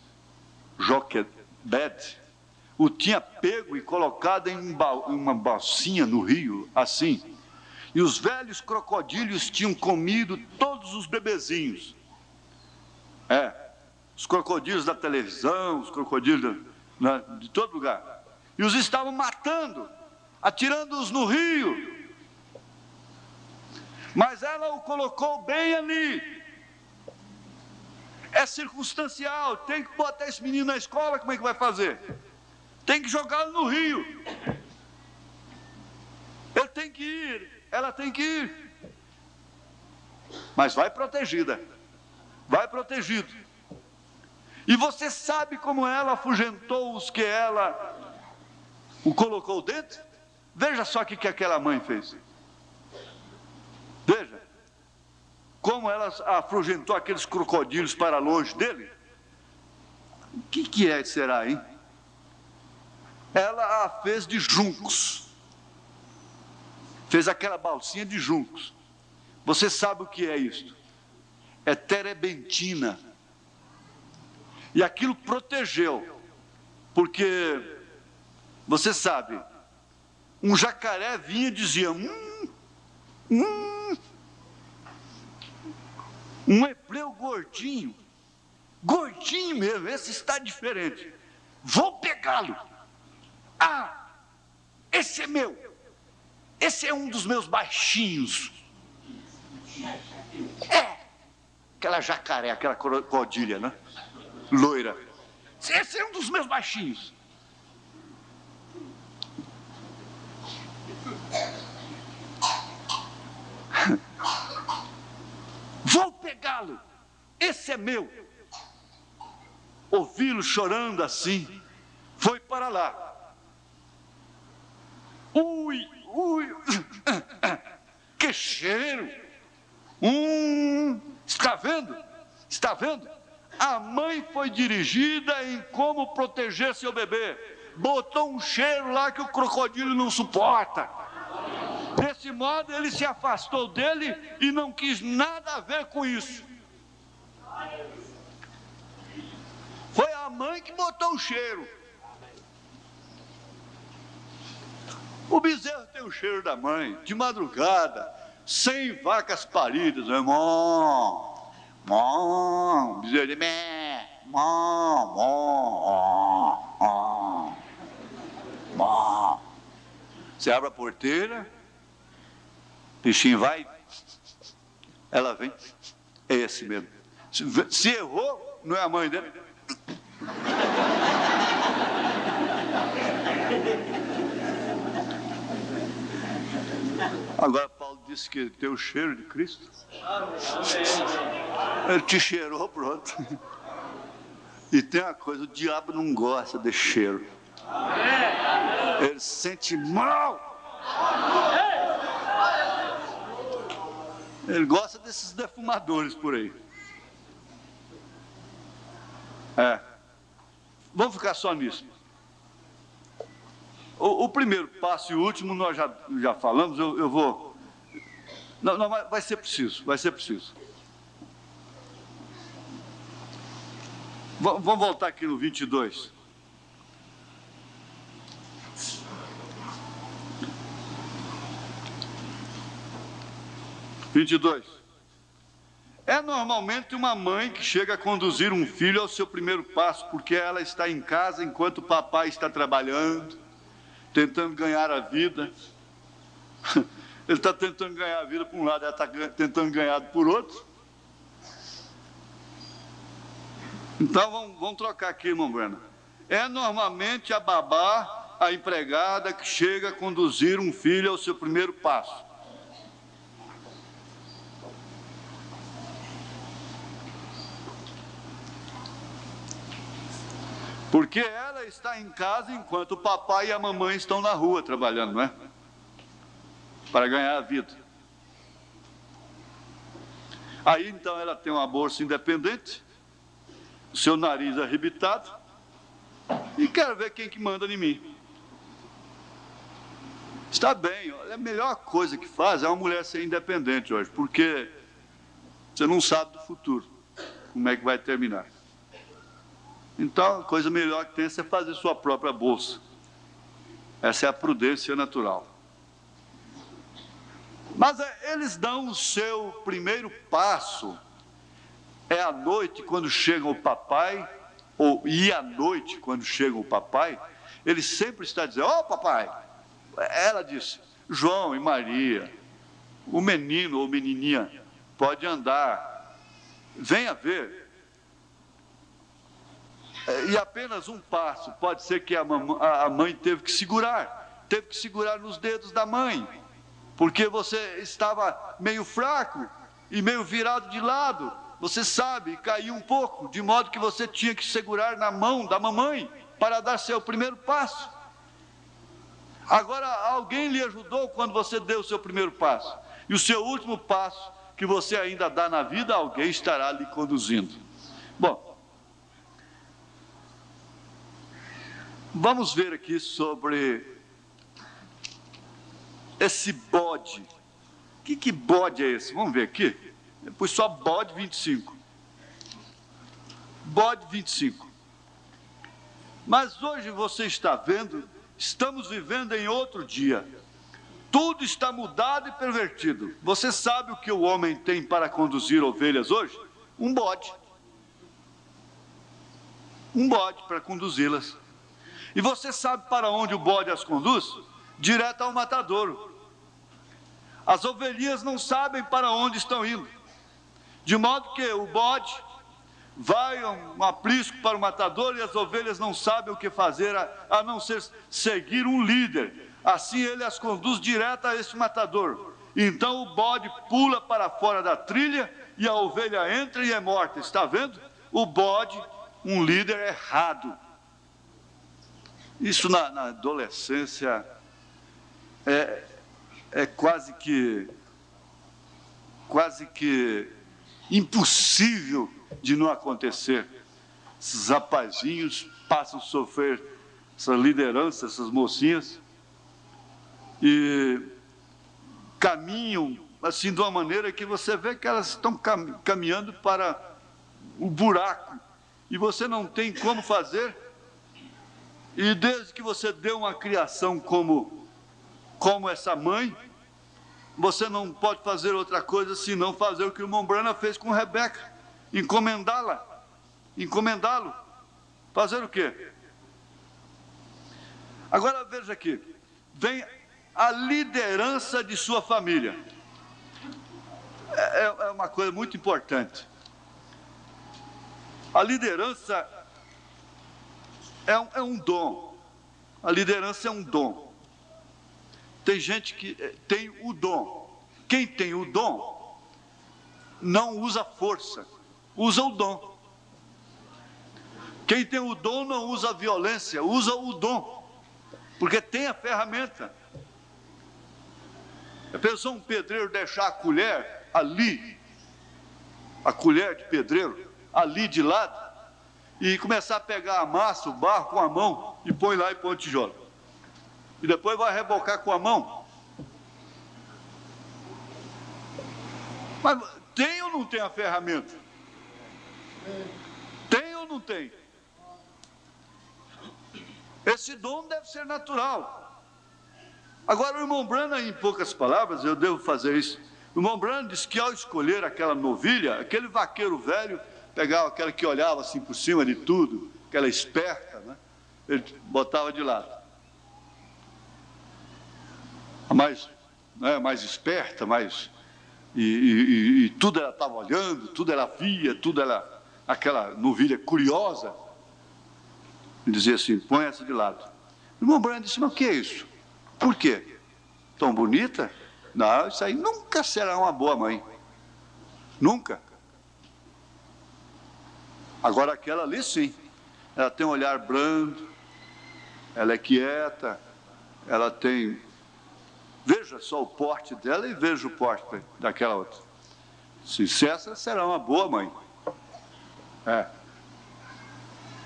Joquebede, o tinha pego e colocado em uma balsinha no rio, assim. E os velhos crocodilos tinham comido todos os bebezinhos. Os crocodilos da televisão, os crocodilos de todo lugar. E os estavam matando, atirando-os no rio. Mas ela o colocou bem ali. É circunstancial, tem que botar esse menino na escola, como é que vai fazer? Tem que jogá-lo no rio. Ele tem que ir, ela tem que ir. Mas vai protegida, vai protegido. E você sabe como ela afugentou os que ela o colocou dentro? Veja só o que aquela mãe fez. Veja como ela afugentou aqueles crocodilos para longe dele. O que será, hein? Ela a fez de juncos. Fez aquela balsinha de juncos. Você sabe o que é isto? É terebentina. E aquilo protegeu. Porque, você sabe, um jacaré vinha e dizia: um hebreu gordinho mesmo, esse está diferente, vou pegá-lo. Esse é meu, esse é um dos meus baixinhos. Aquela jacaré, aquela crocodilha, né? Loira. Esse é um dos meus baixinhos. Vou pegá-lo, esse é meu. Ouvi-lo chorando assim, foi para lá. Ui, que cheiro! Está vendo? Está vendo? A mãe foi dirigida em como proteger seu bebê. Botou um cheiro lá que o crocodilo não suporta. Desse modo, ele se afastou dele e não quis nada a ver com isso. Foi a mãe que botou o cheiro. O bezerro tem o cheiro da mãe, de madrugada, 100 vacas paridas, né? O bezerro de Você abre a porteira, o bichinho vai, ela vem, é esse mesmo. Se errou, não é a mãe dele. Agora Paulo disse que tem o cheiro de Cristo. Ele te cheirou, pronto. E tem uma coisa, o diabo não gosta de cheiro. Ele se sente mal. Ele gosta desses defumadores por aí. Vamos ficar só nisso. O primeiro passo e o último nós já falamos, eu vou... Não, vai ser preciso. Vamos voltar aqui no 22. É normalmente uma mãe que chega a conduzir um filho ao seu primeiro passo, porque ela está em casa enquanto o papai está trabalhando, tentando ganhar a vida. Ele está tentando ganhar a vida por um lado, ela está tentando ganhar por outro. Então, vamos trocar aqui, irmão Breno. É normalmente a babá, a empregada, que chega a conduzir um filho ao seu primeiro passo. Porque ela está em casa enquanto o papai e a mamãe estão na rua trabalhando, não é? Para ganhar a vida. Aí então ela tem uma bolsa independente, seu nariz arrebitado, e quero ver quem que manda em mim. Está bem, olha, a melhor coisa que faz é uma mulher ser independente hoje, porque você não sabe do futuro, como é que vai terminar. Então, a coisa melhor que tem é você fazer sua própria bolsa. Essa é a prudência natural. Mas eles dão o seu primeiro passo. É à noite, quando chega o papai, e à noite, quando chega o papai, ele sempre está dizendo, ó papai, ela disse, João e Maria, o menino ou menininha pode andar, venha ver. E apenas um passo, pode ser que a mãe teve que segurar nos dedos da mãe, porque você estava meio fraco e meio virado de lado, você sabe, caiu um pouco, de modo que você tinha que segurar na mão da mamãe para dar seu primeiro passo. Agora, alguém lhe ajudou quando você deu o seu primeiro passo, e o seu último passo que você ainda dá na vida, alguém estará lhe conduzindo. Bom, vamos ver aqui sobre esse bode. Que bode é esse? Vamos ver aqui. Depois só bode 25. Bode 25. Mas hoje você está vendo, estamos vivendo em outro dia. Tudo está mudado e pervertido. Você sabe o que o homem tem para conduzir ovelhas hoje? Um bode. Um bode para conduzi-las. E você sabe para onde o bode as conduz? Direto ao matadouro. As ovelhinhas não sabem para onde estão indo. De modo que o bode vai um aprisco para o matadouro e as ovelhas não sabem o que fazer a não ser seguir um líder. Assim ele as conduz direto a esse matadouro. Então o bode pula para fora da trilha e a ovelha entra e é morta. Está vendo? O bode, um líder errado. Isso na adolescência é quase que impossível de não acontecer. Esses rapazinhos passam a sofrer essa liderança, essas mocinhas, e caminham assim de uma maneira que você vê que elas estão caminhando para o buraco, e você não tem como fazer. E desde que você deu uma criação como essa mãe, você não pode fazer outra coisa senão fazer o que o irmão Brana fez com Rebeca, encomendá-lo. Fazer o quê? Agora veja aqui, vem a liderança de sua família. É uma coisa muito importante. A liderança é um dom. A liderança é um dom. Tem gente que tem o dom, quem tem o dom não usa força, usa o dom. Quem tem o dom não usa a violência, usa o dom, porque tem a ferramenta. Pensou um pedreiro deixar a colher ali, a colher de pedreiro, ali de lado, e começar a pegar a massa, o barro com a mão, e põe lá e põe o tijolo. E depois vai rebocar com a mão. Mas tem ou não tem a ferramenta? Tem ou não tem? Esse dom deve ser natural. Agora, o irmão Branham, em poucas palavras, eu devo fazer isso. O irmão Branham disse que ao escolher aquela novilha, aquele vaqueiro velho, pegava aquela que olhava assim por cima de tudo, aquela esperta, né? Ele botava de lado. A mais esperta, e tudo ela estava olhando, tudo ela via, tudo ela, aquela novilha curiosa. Ele dizia assim, põe essa de lado. O irmão Branham disse, mas o que é isso? Por quê? Tão bonita? Não, isso aí nunca será uma boa mãe. Nunca. Agora aquela ali sim. Ela tem um olhar brando, ela é quieta, ela tem... Veja só o porte dela e veja o porte daquela outra. Se essa será uma boa mãe. É.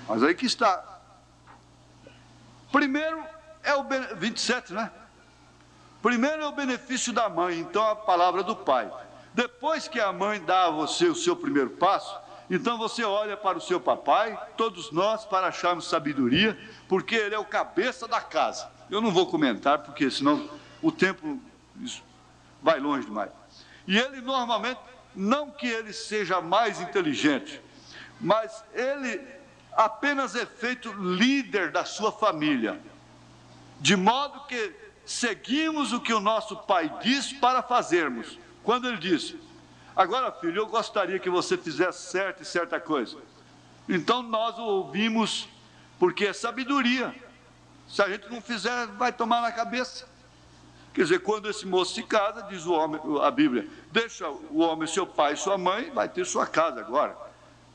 Mas aí que está. Primeiro é o 27, né? Primeiro é o benefício da mãe, então a palavra do pai. Depois que a mãe dá a você o seu primeiro passo, então você olha para o seu papai, todos nós, para acharmos sabedoria, porque ele é o cabeça da casa. Eu não vou comentar, porque senão o tempo vai longe demais. E ele normalmente, não que ele seja mais inteligente, mas ele apenas é feito líder da sua família, de modo que seguimos o que o nosso pai diz para fazermos. Quando ele disse, agora filho, eu gostaria que você fizesse certa e certa coisa. Então nós o ouvimos, porque é sabedoria. Se a gente não fizer, vai tomar na cabeça. Quer dizer, quando esse moço se casa, diz o homem, a Bíblia, deixa o homem, seu pai e sua mãe, vai ter sua casa agora.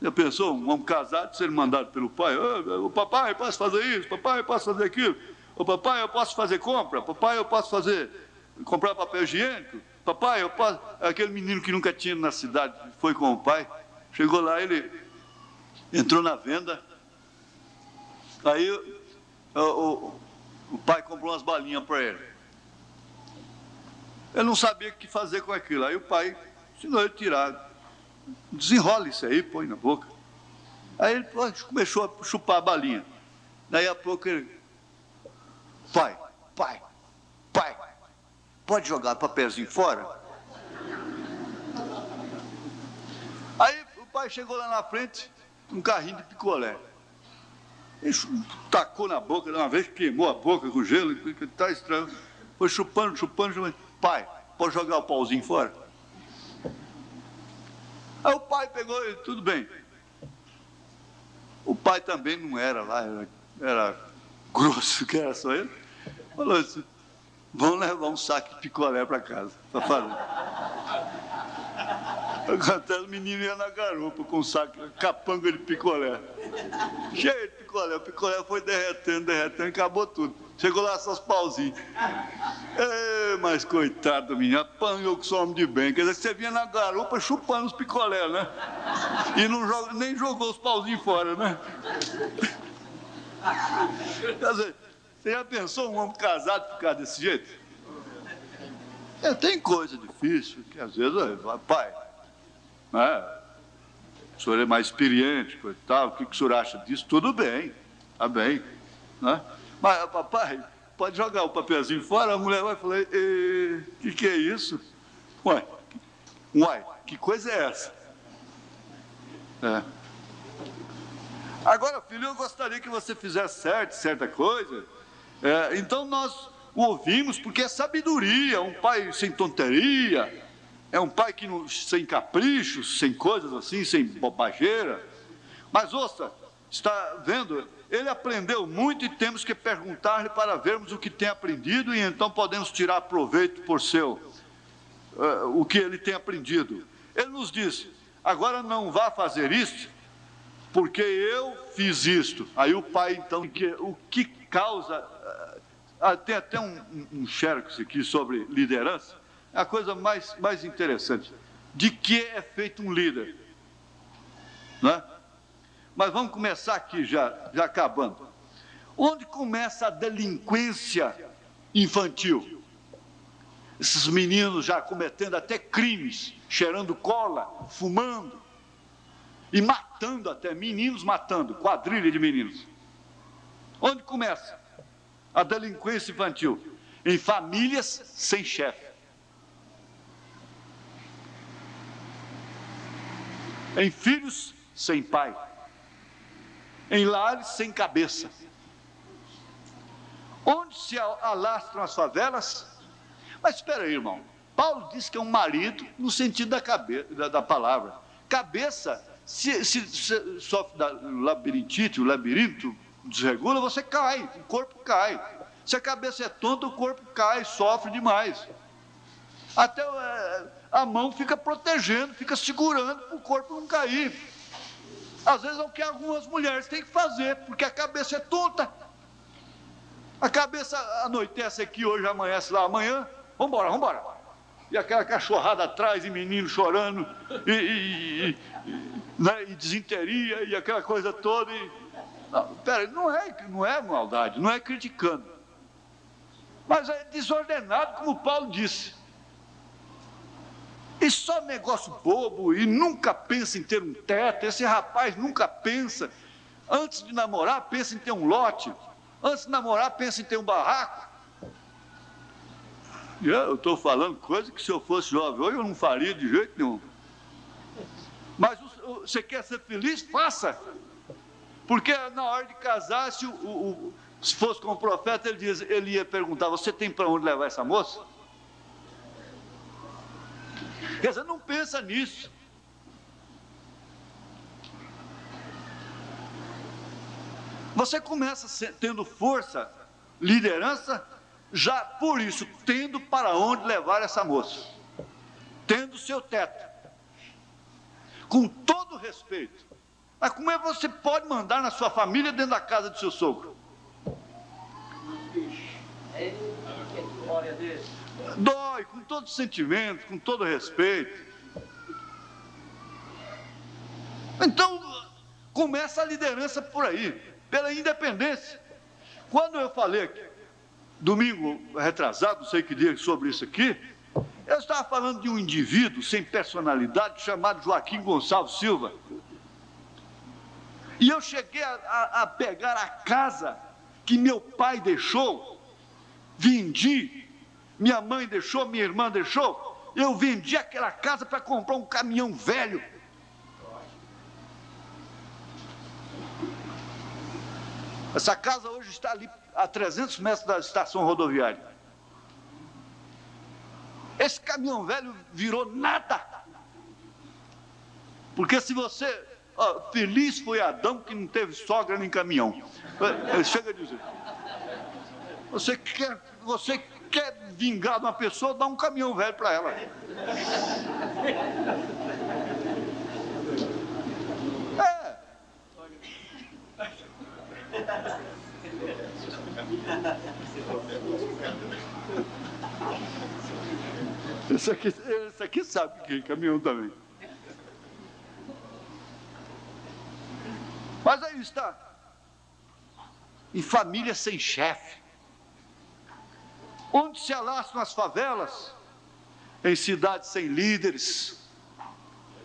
Já pensou, um homem casado ser mandado pelo pai? O papai, eu posso fazer isso, papai, eu posso fazer aquilo. O papai, eu posso fazer compra, papai, eu posso comprar papel higiênico, papai, eu posso... Aquele menino que nunca tinha na cidade, foi com o pai, chegou lá, ele entrou na venda, aí o pai comprou umas balinhas para ele. Ele não sabia o que fazer com aquilo, aí o pai ensinou ele a tirar, desenrola isso aí, põe na boca. Aí ele começou a chupar a balinha, daí a pouco ele... Pai, pode jogar papelzinho fora? Aí o pai chegou lá na frente, um carrinho de picolé. Ele tacou na boca, de uma vez queimou a boca com gelo, está estranho. Foi chupando. Pai, pode jogar o pauzinho fora? Aí o pai pegou ele, tudo bem. O pai também não era lá, era grosso, que era só ele. Falou assim, vamos levar um saco de picolé para casa, para fazer. Até o menino ia na garupa com um saco, capanga de picolé. Cheio de picolé, o picolé foi derretendo, acabou tudo. Chegou lá só os pauzinhos. Mas coitado do menino, apanhou com o homem de bem. Quer dizer, que você vinha na garupa chupando os picolé, né? E nem jogou os pauzinhos fora, né? Quer dizer, você já pensou um homem casado ficar desse jeito? Tem coisa difícil, que às vezes, pai, né? O senhor é mais experiente, tal, o que o senhor acha disso? Tudo bem, tá bem, né? Mas, papai, pode jogar o papelzinho fora? A mulher vai falar, que é isso? Uai, que coisa é essa? Agora, filho, eu gostaria que você fizesse certa coisa. Então nós o ouvimos porque é sabedoria, é um pai sem tonteria, é um pai sem caprichos, sem coisas assim, sem bobageira. Mas ouça, está vendo? Ele aprendeu muito e temos que perguntar-lhe para vermos o que tem aprendido e então podemos tirar proveito por seu o que ele tem aprendido. Ele nos diz, agora não vá fazer isso, porque eu fiz isto. Aí o pai, então, o que causa... tem até um xerox aqui sobre liderança, é a coisa mais interessante. De que é feito um líder? Não é? Mas vamos começar aqui, já acabando. Onde começa a delinquência infantil? Esses meninos já cometendo até crimes, cheirando cola, fumando e matando até, meninos matando, quadrilha de meninos. Onde começa a delinquência infantil? Em famílias sem chefe. Em filhos sem pai. Em lares sem cabeça. Onde se alastram as favelas? Mas espera aí, irmão. Paulo diz que é um marido no sentido da palavra. Cabeça, se sofre da labirintite, o labirinto desregula, você cai, o corpo cai. Se a cabeça é tonta, o corpo cai, sofre demais. Até a mão fica protegendo, fica segurando para o corpo não cair. Às vezes é o que algumas mulheres têm que fazer, porque a cabeça é tonta. A cabeça anoitece aqui, hoje amanhece lá amanhã, vamos embora. E aquela cachorrada atrás, e menino chorando, e desinteria, e aquela coisa toda. Não é maldade, não é criticando. Mas é desordenado, como Paulo disse. E só negócio bobo, e nunca pensa em ter um teto. Esse rapaz nunca pensa. Antes de namorar, pensa em ter um lote. Antes de namorar, pensa em ter um barraco. Eu estou falando coisa que, se eu fosse jovem hoje, eu não faria de jeito nenhum. Mas você quer ser feliz? Faça. Porque na hora de casar, se fosse com o profeta, ele ia perguntar, você tem para onde levar essa moça? Quer dizer, não pensa nisso. Você começa tendo força, liderança, já por isso, tendo para onde levar essa moça. Tendo seu teto. Com todo respeito. Mas como é que você pode mandar na sua família dentro da casa do seu sogro? Dói, com todo sentimento, com todo respeito. Então, começa a liderança por aí, pela independência. Quando eu falei aqui, domingo retrasado, não sei que dia, sobre isso aqui, eu estava falando de um indivíduo sem personalidade chamado Joaquim Gonçalves Silva. E eu cheguei a pegar a casa que meu pai deixou, vendi, minha mãe deixou, minha irmã deixou, eu vendi aquela casa para comprar um caminhão velho. Essa casa hoje está ali a 300 metros da estação rodoviária. Esse caminhão velho virou nada. Porque se você... feliz foi Adão que não teve sogra nem caminhão. Chega a dizer. Você quer vingar de uma pessoa, dá um caminhão velho para ela. Esse aqui sabe que é caminhão também. Mas aí está. Em família sem chefe. Onde se alastram as favelas? Em cidades sem líderes,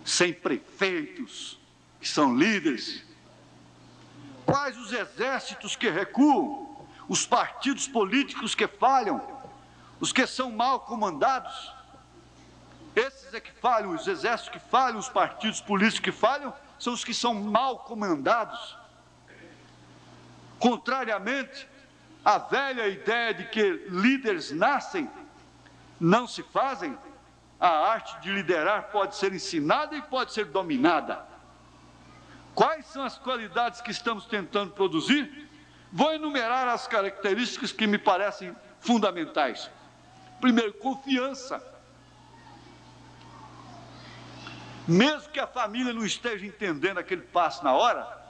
sem prefeitos, que são líderes. Quais os exércitos que recuam? Os partidos políticos que falham? Os que são mal comandados? Esses é que falham, os exércitos que falham, os partidos políticos que falham, são os que são mal comandados. Contrariamente à velha ideia de que líderes nascem, não se fazem, a arte de liderar pode ser ensinada e pode ser dominada. Quais são as qualidades que estamos tentando produzir? Vou enumerar as características que me parecem fundamentais. Primeiro, confiança. mesmo que a família não esteja entendendo aquele passo na hora,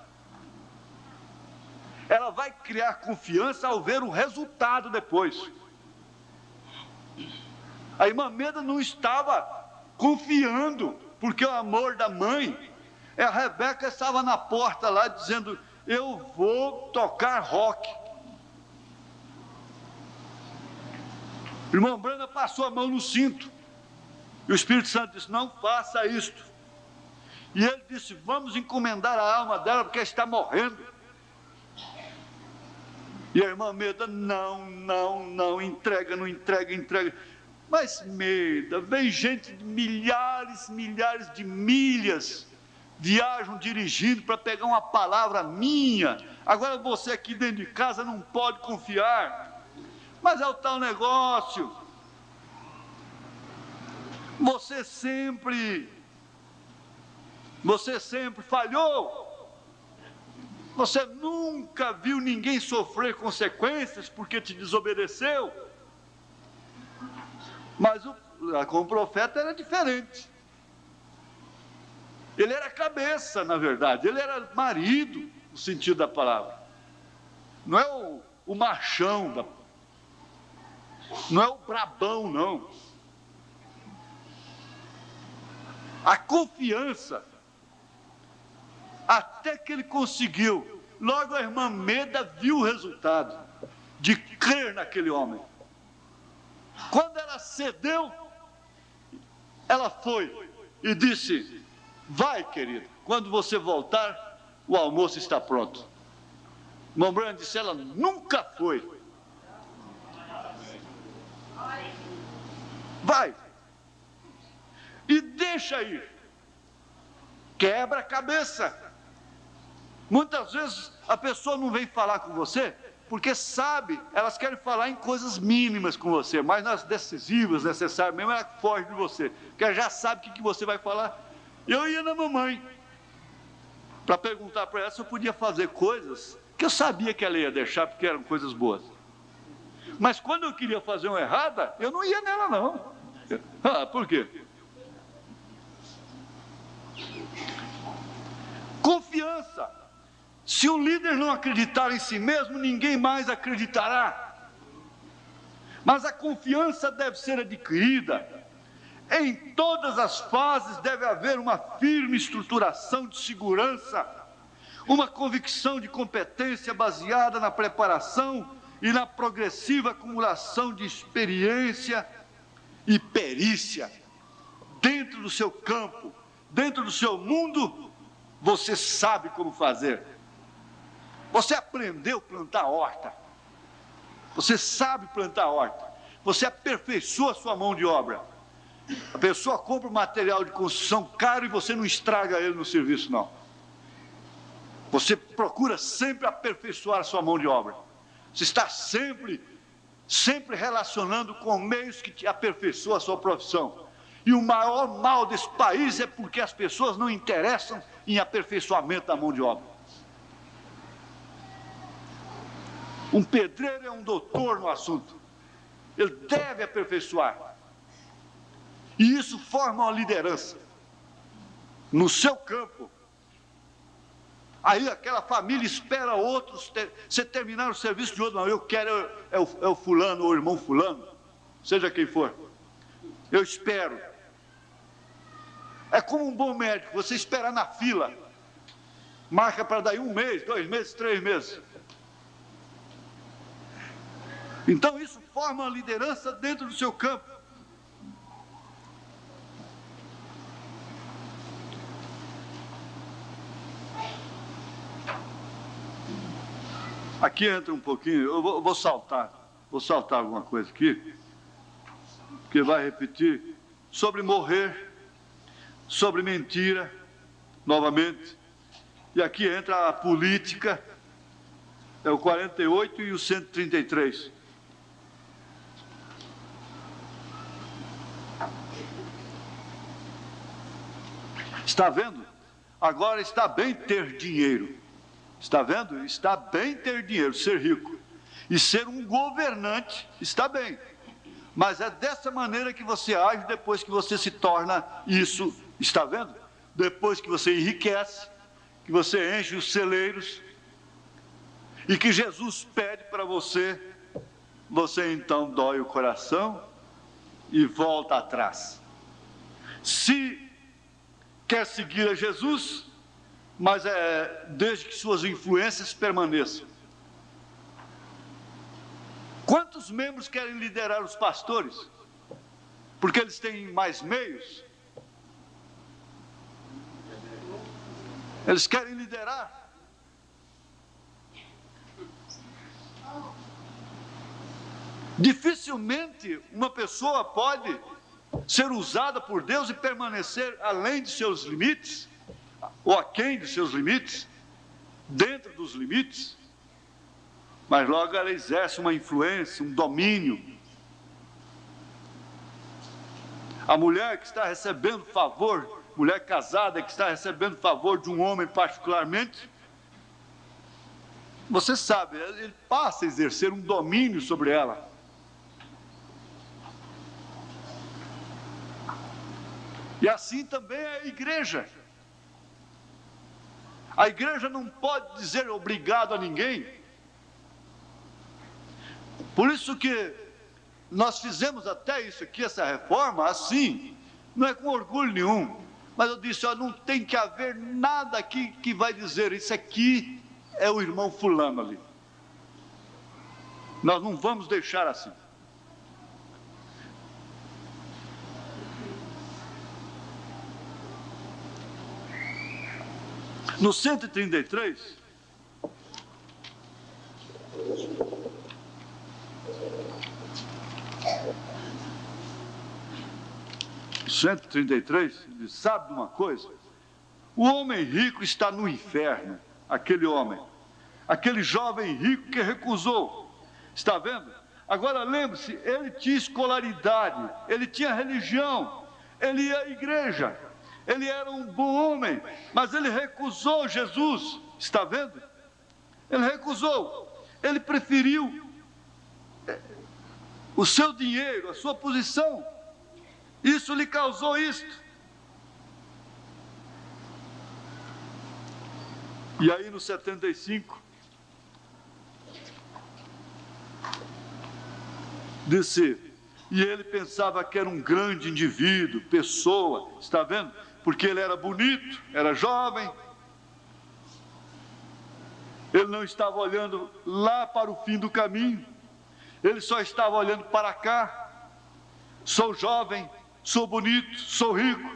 ela vai criar confiança ao ver o resultado depois. A irmã Meda não estava confiando, porque o amor da mãe, a Rebeca estava na porta lá dizendo: eu vou tocar rock. O irmão Branda passou a mão no cinto, e o Espírito Santo disse: não faça isto. E ele disse: vamos encomendar a alma dela, porque ela está morrendo. E a irmã Meda: não, entrega. Mas Meda, vem gente de milhares de milhas, viajam dirigindo para pegar uma palavra minha. Agora você aqui dentro de casa não pode confiar. Mas é o tal negócio. Você sempre falhou. Você nunca viu ninguém sofrer consequências porque te desobedeceu. Mas com o profeta era diferente. Ele era cabeça, na verdade. Ele era marido, no sentido da palavra. Não é o machão, não é o brabão, não. A confiança, até que ele conseguiu. Logo a irmã Meda viu o resultado de crer naquele homem. Quando ela cedeu, ela foi e disse: vai, querida, quando você voltar, o almoço está pronto. O irmão Branda disse: ela nunca foi. Vai e deixa ir. Quebra a cabeça. Muitas vezes a pessoa não vem falar com você porque sabe, elas querem falar em coisas mínimas com você, mas nas decisivas, necessárias mesmo, ela foge de você, porque ela já sabe o que você vai falar. Eu ia na mamãe para perguntar para ela se eu podia fazer coisas que eu sabia que ela ia deixar, porque eram coisas boas. Mas quando eu queria fazer uma errada, eu não ia nela, não. Por quê? Confiança. Se o líder não acreditar em si mesmo, ninguém mais acreditará. Mas a confiança deve ser adquirida. Em todas as fases deve haver uma firme estruturação de segurança, uma convicção de competência baseada na preparação e na progressiva acumulação de experiência e perícia. Dentro do seu campo, dentro do seu mundo, você sabe como fazer. Você aprendeu a plantar horta. Você sabe plantar horta. Você aperfeiçoa a sua mão de obra. A pessoa compra um material de construção caro e você não estraga ele no serviço, não. Você procura sempre aperfeiçoar a sua mão de obra. Você está sempre relacionando com meios que te aperfeiçoam a sua profissão. E o maior mal desse país é porque as pessoas não interessam em aperfeiçoamento da mão de obra. Um pedreiro é um doutor no assunto. Ele deve aperfeiçoar. E isso forma uma liderança no seu campo. Aí aquela família espera outros, você terminar o serviço de outro, não, eu quero, é o fulano, ou o irmão fulano, seja quem for. Eu espero. É como um bom médico, você espera na fila, marca para daí 1 mês, 2 meses, 3 meses. Então isso forma uma liderança dentro do seu campo. Aqui entra um pouquinho, eu vou saltar alguma coisa aqui, que vai repetir, sobre morrer, sobre mentira, novamente, e aqui entra a política, é o 48 e o 133. Está vendo? Agora está bem ter dinheiro. Está vendo? Está bem ter dinheiro, ser rico. E ser um governante está bem. Mas é dessa maneira que você age depois que você se torna isso. Está vendo? depois que você enriquece, que você enche os celeiros, e que Jesus pede para você, você então dói o coração e volta atrás. Se quer seguir a Jesus, mas desde que suas influências permaneçam. Quantos membros querem liderar os pastores? Porque eles têm mais meios? Eles querem liderar? Dificilmente uma pessoa pode ser usada por Deus e permanecer além de seus limites, ou aquém de seus limites, dentro dos limites, mas logo ela exerce uma influência, um domínio. A mulher que está recebendo favor, mulher casada que está recebendo favor de um homem particularmente, você sabe, ele passa a exercer um domínio sobre ela. E assim também é a igreja. A igreja não pode dizer obrigado a ninguém. Por isso que nós fizemos até isso aqui, essa reforma, assim, não é com orgulho nenhum, mas eu disse, ó, não tem que haver nada aqui que vai dizer, isso aqui é o irmão fulano ali. Nós não vamos deixar assim. No 133, ele sabe de uma coisa? O homem rico está no inferno, aquele homem, aquele jovem rico que recusou, está vendo? Agora lembre-se, ele tinha escolaridade, ele tinha religião, ele ia à igreja, ele era um bom homem, mas ele recusou Jesus, está vendo? Ele recusou, ele preferiu o seu dinheiro, a sua posição, isso lhe causou isto. E aí no 75, disse, e ele pensava que era um grande indivíduo, pessoa, está vendo? Porque ele era bonito, era jovem, ele não estava olhando lá para o fim do caminho, ele só estava olhando para cá. Sou jovem, sou bonito, sou rico,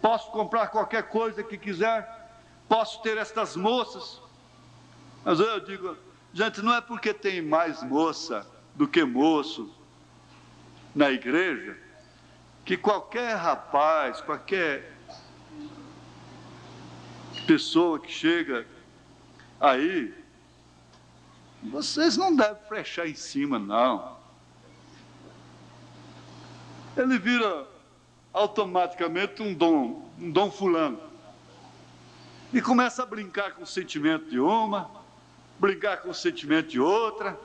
posso comprar qualquer coisa que quiser, posso ter estas moças. Mas eu digo, gente, não é porque tem mais moça do que moço na igreja, que qualquer rapaz, qualquer pessoa que chega aí, vocês não devem flechar em cima, não. Ele vira automaticamente um dom fulano. E começa a brincar com o sentimento de uma, brincar com o sentimento de outra.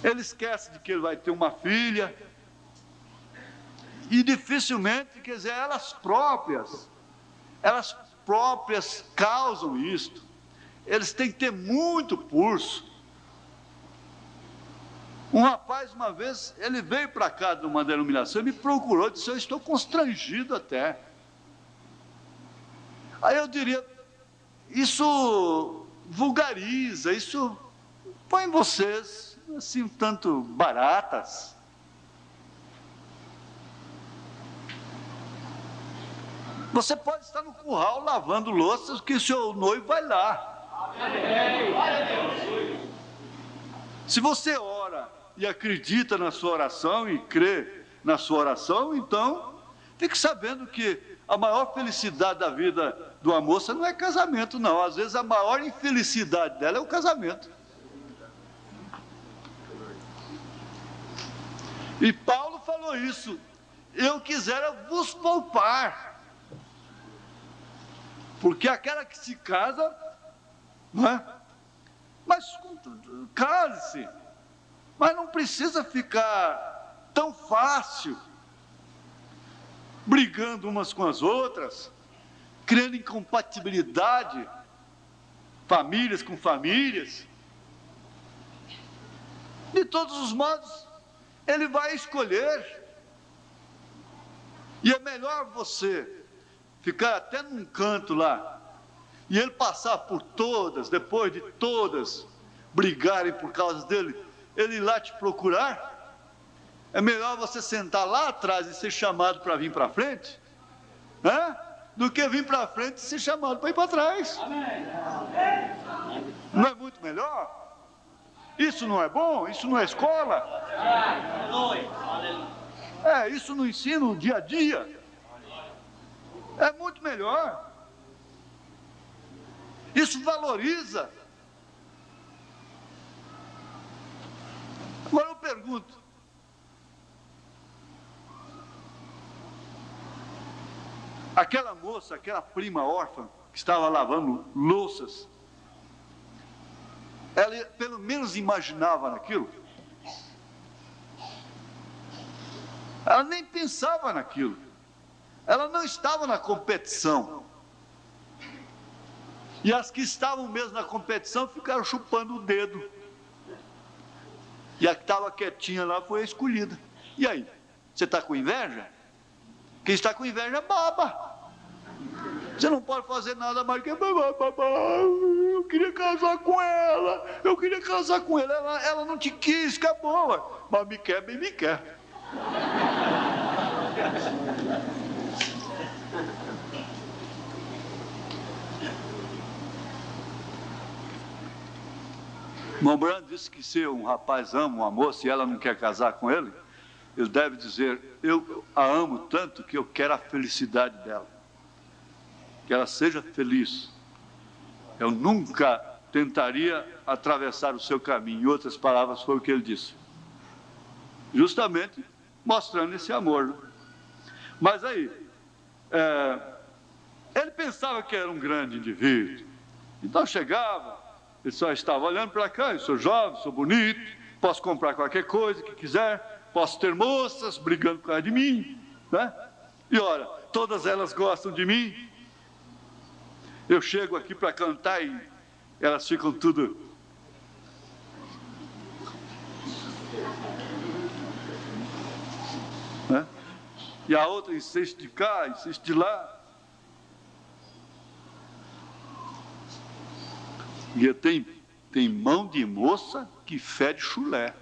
Ele esquece de que ele vai ter uma filha. E dificilmente, quer dizer, elas próprias causam isto. Eles têm que ter muito pulso. Um rapaz, uma vez, ele veio para cá de uma denominação e me procurou, disse, eu estou constrangido até. Aí eu diria, isso vulgariza, isso põe vocês, assim, um tanto baratas. Você pode estar no curral lavando louças, que o seu noivo vai lá. Se você ora e acredita na sua oração e crê na sua oração, então fique sabendo que a maior felicidade da vida de uma moça não é casamento, não. Às vezes a maior infelicidade dela é o casamento. E Paulo falou isso, eu quisera vos poupar. Porque aquela que se casa, não é? Mas case-se, mas não precisa ficar tão fácil. brigando umas com as outras, criando incompatibilidade, famílias com famílias. De todos os modos, ele vai escolher. E é melhor você ficar até num canto lá, e ele passar por todas, depois de todas brigarem por causa dele, ele ir lá te procurar. É melhor você sentar lá atrás e ser chamado para vir para frente, né? Do que vir para frente e ser chamado para ir para trás. Não é muito melhor? Isso não é bom? Isso não é escola? Isso não ensina o dia a dia? É muito melhor. Isso valoriza. Agora eu pergunto, aquela moça, aquela prima órfã que estava lavando louças, ela pelo menos imaginava naquilo? Ela nem pensava naquilo. Ela não estava na competição. E as que estavam mesmo na competição ficaram chupando o dedo. E a que estava quietinha lá foi a escolhida. E aí? Você está com inveja? Quem está com inveja baba. Você não pode fazer nada mais que eu queria casar com ela, eu queria casar com ela, ela não te quis, acabou, mas me quer, bem me quer. Irmão Brando disse que se um rapaz ama uma moça e ela não quer casar com ele, ele deve dizer, eu a amo tanto que eu quero a felicidade dela. Que ela seja feliz. Eu nunca tentaria atravessar o seu caminho. Em outras palavras, foi o que ele disse. Justamente mostrando esse amor. Mas aí, ele pensava que era um grande indivíduo. Então chegava, ele só estava olhando para cá, eu sou jovem, sou bonito, posso comprar qualquer coisa que quiser, posso ter moças brigando por causa de mim, né? E olha, todas elas gostam de mim. Eu chego aqui para cantar e elas ficam tudo... né? E a outra insiste de cá, insiste de lá. E tem mão de moça que fede chulé.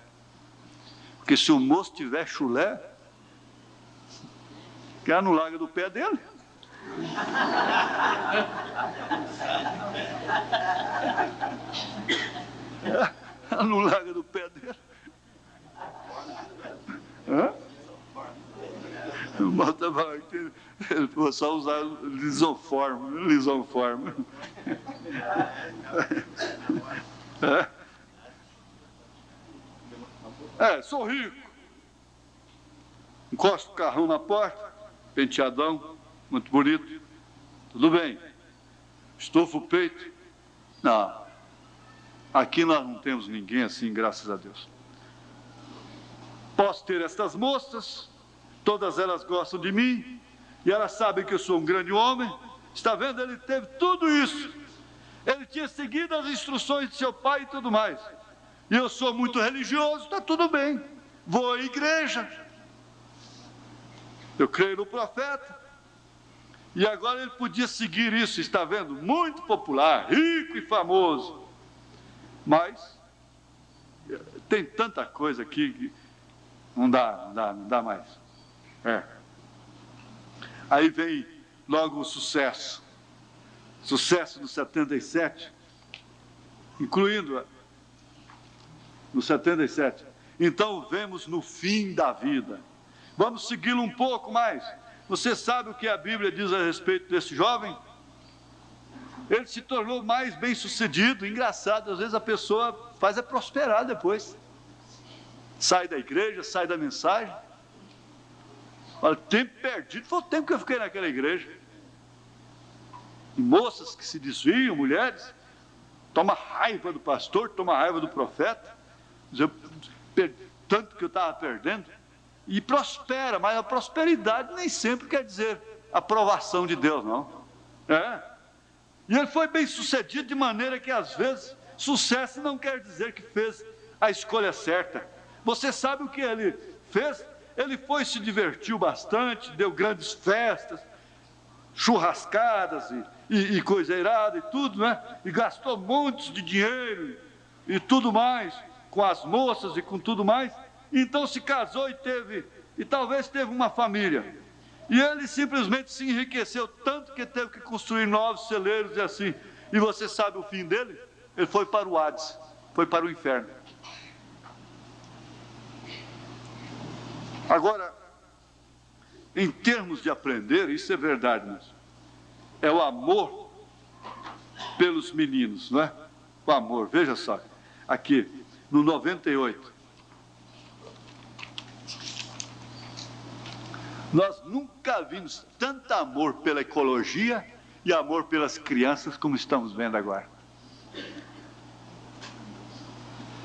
Porque se o moço tiver chulé, que ela não larga do pé dele. Ela não larga do pé dele. Ele vou só usar lisonforme. Sou rico. Encosto o carrão na porta, penteadão, muito bonito. Tudo bem. Estofa o peito. Não. Aqui nós não temos ninguém assim, graças a Deus. Posso ter estas moças, todas elas gostam de mim, e elas sabem que eu sou um grande homem. Está vendo? Ele teve tudo isso. Ele tinha seguido as instruções de seu pai e tudo mais. E eu sou muito religioso, está tudo bem. Vou à igreja. Eu creio no profeta. E agora ele podia seguir isso, está vendo? Muito popular, rico e famoso. Mas tem tanta coisa aqui que não dá mais. Aí vem logo o sucesso. Sucesso no 77, incluindo no 77. Então vemos no fim da vida. Vamos segui-lo um pouco mais. Você sabe o que a Bíblia diz a respeito desse jovem? Ele se tornou mais bem-sucedido. Engraçado, às vezes a pessoa faz prosperar depois. Sai da igreja, sai da mensagem. Olha, tempo perdido foi o tempo que eu fiquei naquela igreja. E moças que se desviam, mulheres, toma raiva do pastor, toma raiva do profeta. Tanto que eu estava perdendo. e prospera, mas a prosperidade nem sempre quer dizer aprovação de Deus, não. E ele foi bem sucedido de maneira que, às vezes, sucesso não quer dizer que fez a escolha certa. Você sabe o que ele fez? Ele foi, se divertiu bastante, deu grandes festas, churrascadas e coisa irada e tudo, né? E gastou montes de dinheiro e tudo mais, com as moças e com tudo mais. Então se casou e talvez teve uma família. E ele simplesmente se enriqueceu tanto que teve que construir novos celeiros e assim. E você sabe o fim dele? Ele foi para o Hades, foi para o inferno. Agora, em termos de aprender, isso é verdade mesmo. É o amor pelos meninos, não é? O amor, veja só, aqui no 98. Nós nunca vimos tanto amor pela ecologia e amor pelas crianças como estamos vendo agora.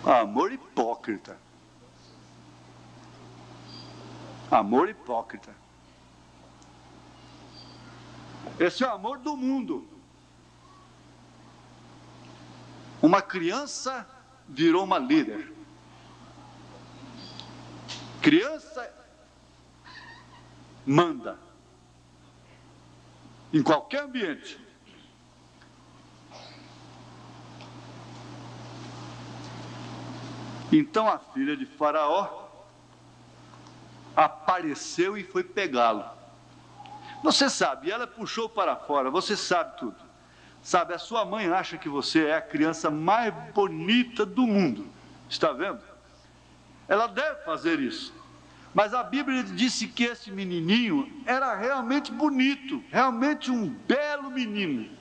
Amor hipócrita. Amor hipócrita. Esse é o amor do mundo. Uma criança virou uma líder. Criança manda. Em qualquer ambiente. Então a filha de Faraó apareceu e foi pegá-lo. Você sabe, ela puxou para fora, você sabe tudo. Sabe, a sua mãe acha que você é a criança mais bonita do mundo. Está vendo? Ela deve fazer isso. Mas a Bíblia disse que esse menininho era realmente bonito, realmente um belo menino.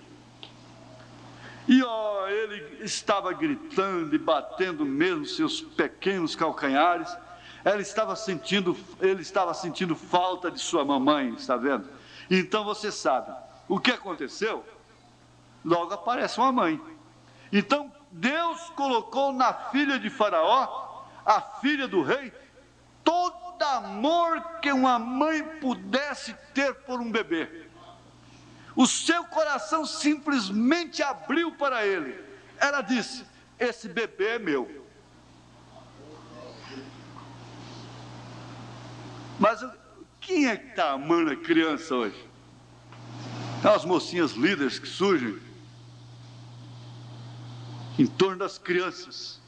E ele estava gritando e batendo mesmo seus pequenos calcanhares. Ele estava sentindo falta de sua mamãe, está vendo? Então você sabe, o que aconteceu? Logo aparece uma mãe. Então Deus colocou na filha de Faraó, a filha do rei, todo amor que uma mãe pudesse ter por um bebê. O seu coração simplesmente abriu para ele. Ela disse: esse bebê é meu. Mas quem é que está amando a criança hoje? As mocinhas líderes que surgem em torno das crianças,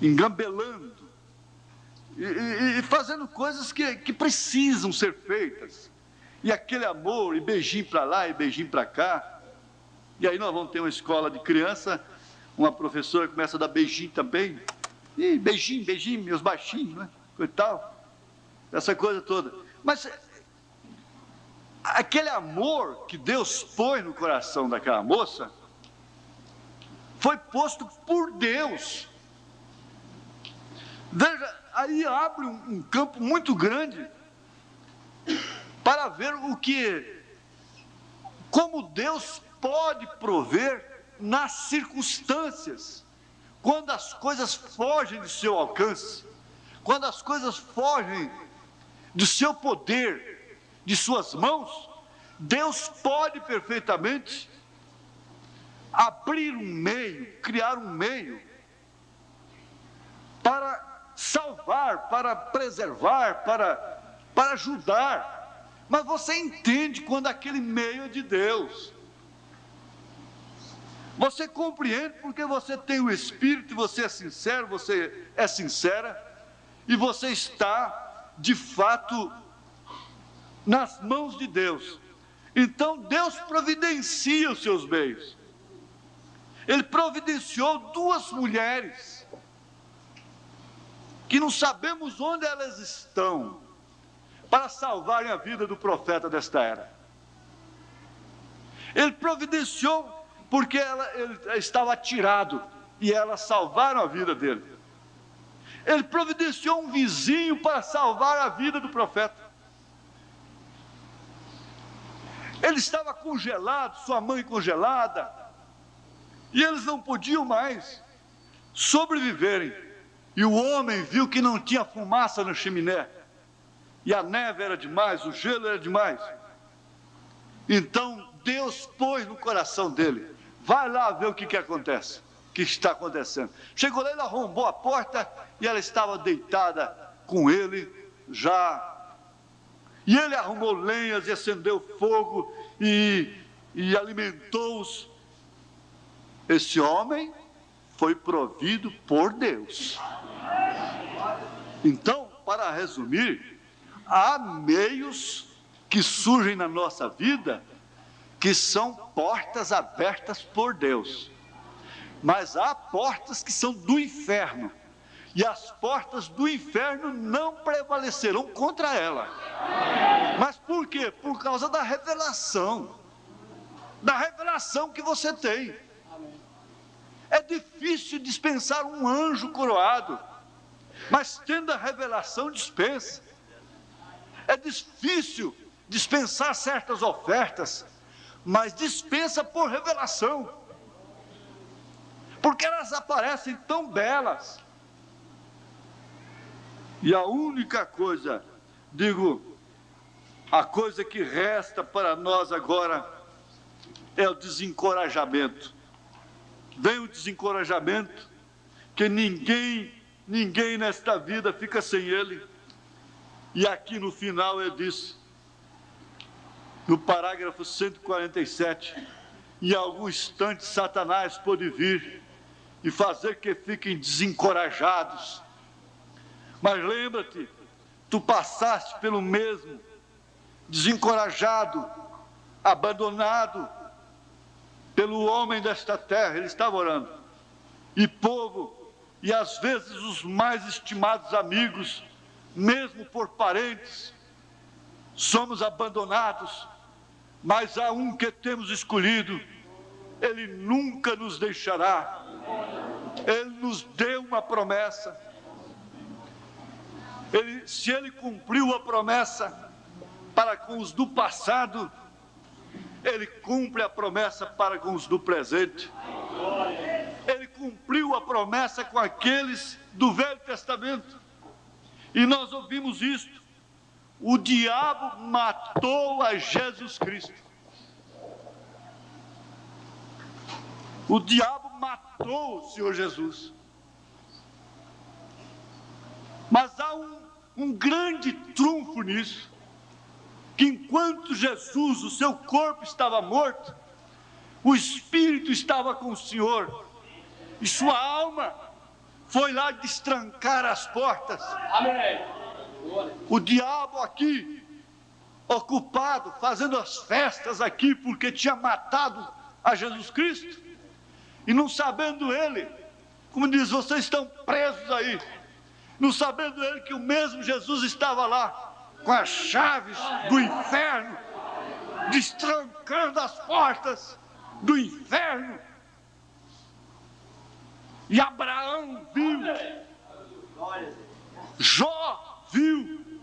engambelando e fazendo coisas que precisam ser feitas. E aquele amor, e beijinho para lá, e beijinho para cá. E aí nós vamos ter uma escola de criança, uma professora começa a dar beijinho também. E beijinho, beijinho, meus baixinhos, né? E tal. Essa coisa toda. Mas aquele amor que Deus põe no coração daquela moça foi posto por Deus. Veja, aí abre um campo muito grande para ver como Deus pode prover nas circunstâncias, quando as coisas fogem do seu alcance, quando as coisas fogem do seu poder, de suas mãos. Deus pode perfeitamente abrir um meio, criar um meio para salvar, para preservar, para ajudar. Mas você entende quando aquele meio é de Deus. Você compreende porque você tem o Espírito, você é sincero, você é sincera, e você está, de fato, nas mãos de Deus. Então Deus providencia os seus meios. Ele providenciou duas mulheres, que não sabemos onde elas estão, para salvarem a vida do profeta desta era. Ele providenciou porque ele estava atirado, e elas salvaram a vida dele. Ele providenciou um vizinho para salvar a vida do profeta. Ele estava congelado, sua mãe congelada, e eles não podiam mais sobreviverem. E o homem viu que não tinha fumaça na chaminé. E a neve era demais, o gelo era demais. Então Deus pôs no coração dele: vai lá ver o que acontece, o que está acontecendo. Chegou lá, ele arrombou a porta e ela estava deitada com ele já. E ele arrumou lenhas e acendeu fogo e alimentou-os. Esse homem foi provido por Deus. Então, para resumir, há meios que surgem na nossa vida que são portas abertas por Deus. Mas há portas que são do inferno. E as portas do inferno não prevalecerão contra ela. Mas por quê? Por causa da revelação. Da revelação que você tem. É difícil dispensar um anjo coroado, mas tendo a revelação, dispensa. É difícil dispensar certas ofertas, mas dispensa por revelação, porque elas aparecem tão belas. E a única coisa, a coisa que resta para nós agora é o desencorajamento. Vem o desencorajamento, que ninguém nesta vida fica sem ele. E aqui no final ele diz, no parágrafo 147, em algum instante Satanás pode vir e fazer que fiquem desencorajados. Mas lembra-te, tu passaste pelo mesmo, desencorajado, abandonado pelo homem desta terra. Ele estava orando. E povo, e às vezes os mais estimados amigos, mesmo por parentes, somos abandonados, mas há um que temos escolhido. Ele nunca nos deixará. Ele nos deu uma promessa. Se ele cumpriu a promessa para com os do passado, ele cumpre a promessa para com os do presente. Ele cumpriu a promessa com aqueles do Velho Testamento. E nós ouvimos isto: o diabo matou a Jesus Cristo. O diabo matou o Senhor Jesus. Mas há um grande trunfo nisso, que enquanto Jesus, o seu corpo estava morto, o Espírito estava com o Senhor, e sua alma foi lá destrancar as portas. Amém. O diabo aqui, ocupado, fazendo as festas aqui, porque tinha matado a Jesus Cristo, e não sabendo ele, como diz, vocês estão presos aí, não sabendo ele que o mesmo Jesus estava lá, com as chaves do inferno, destrancando as portas do inferno. E Abraão viu, Jó viu,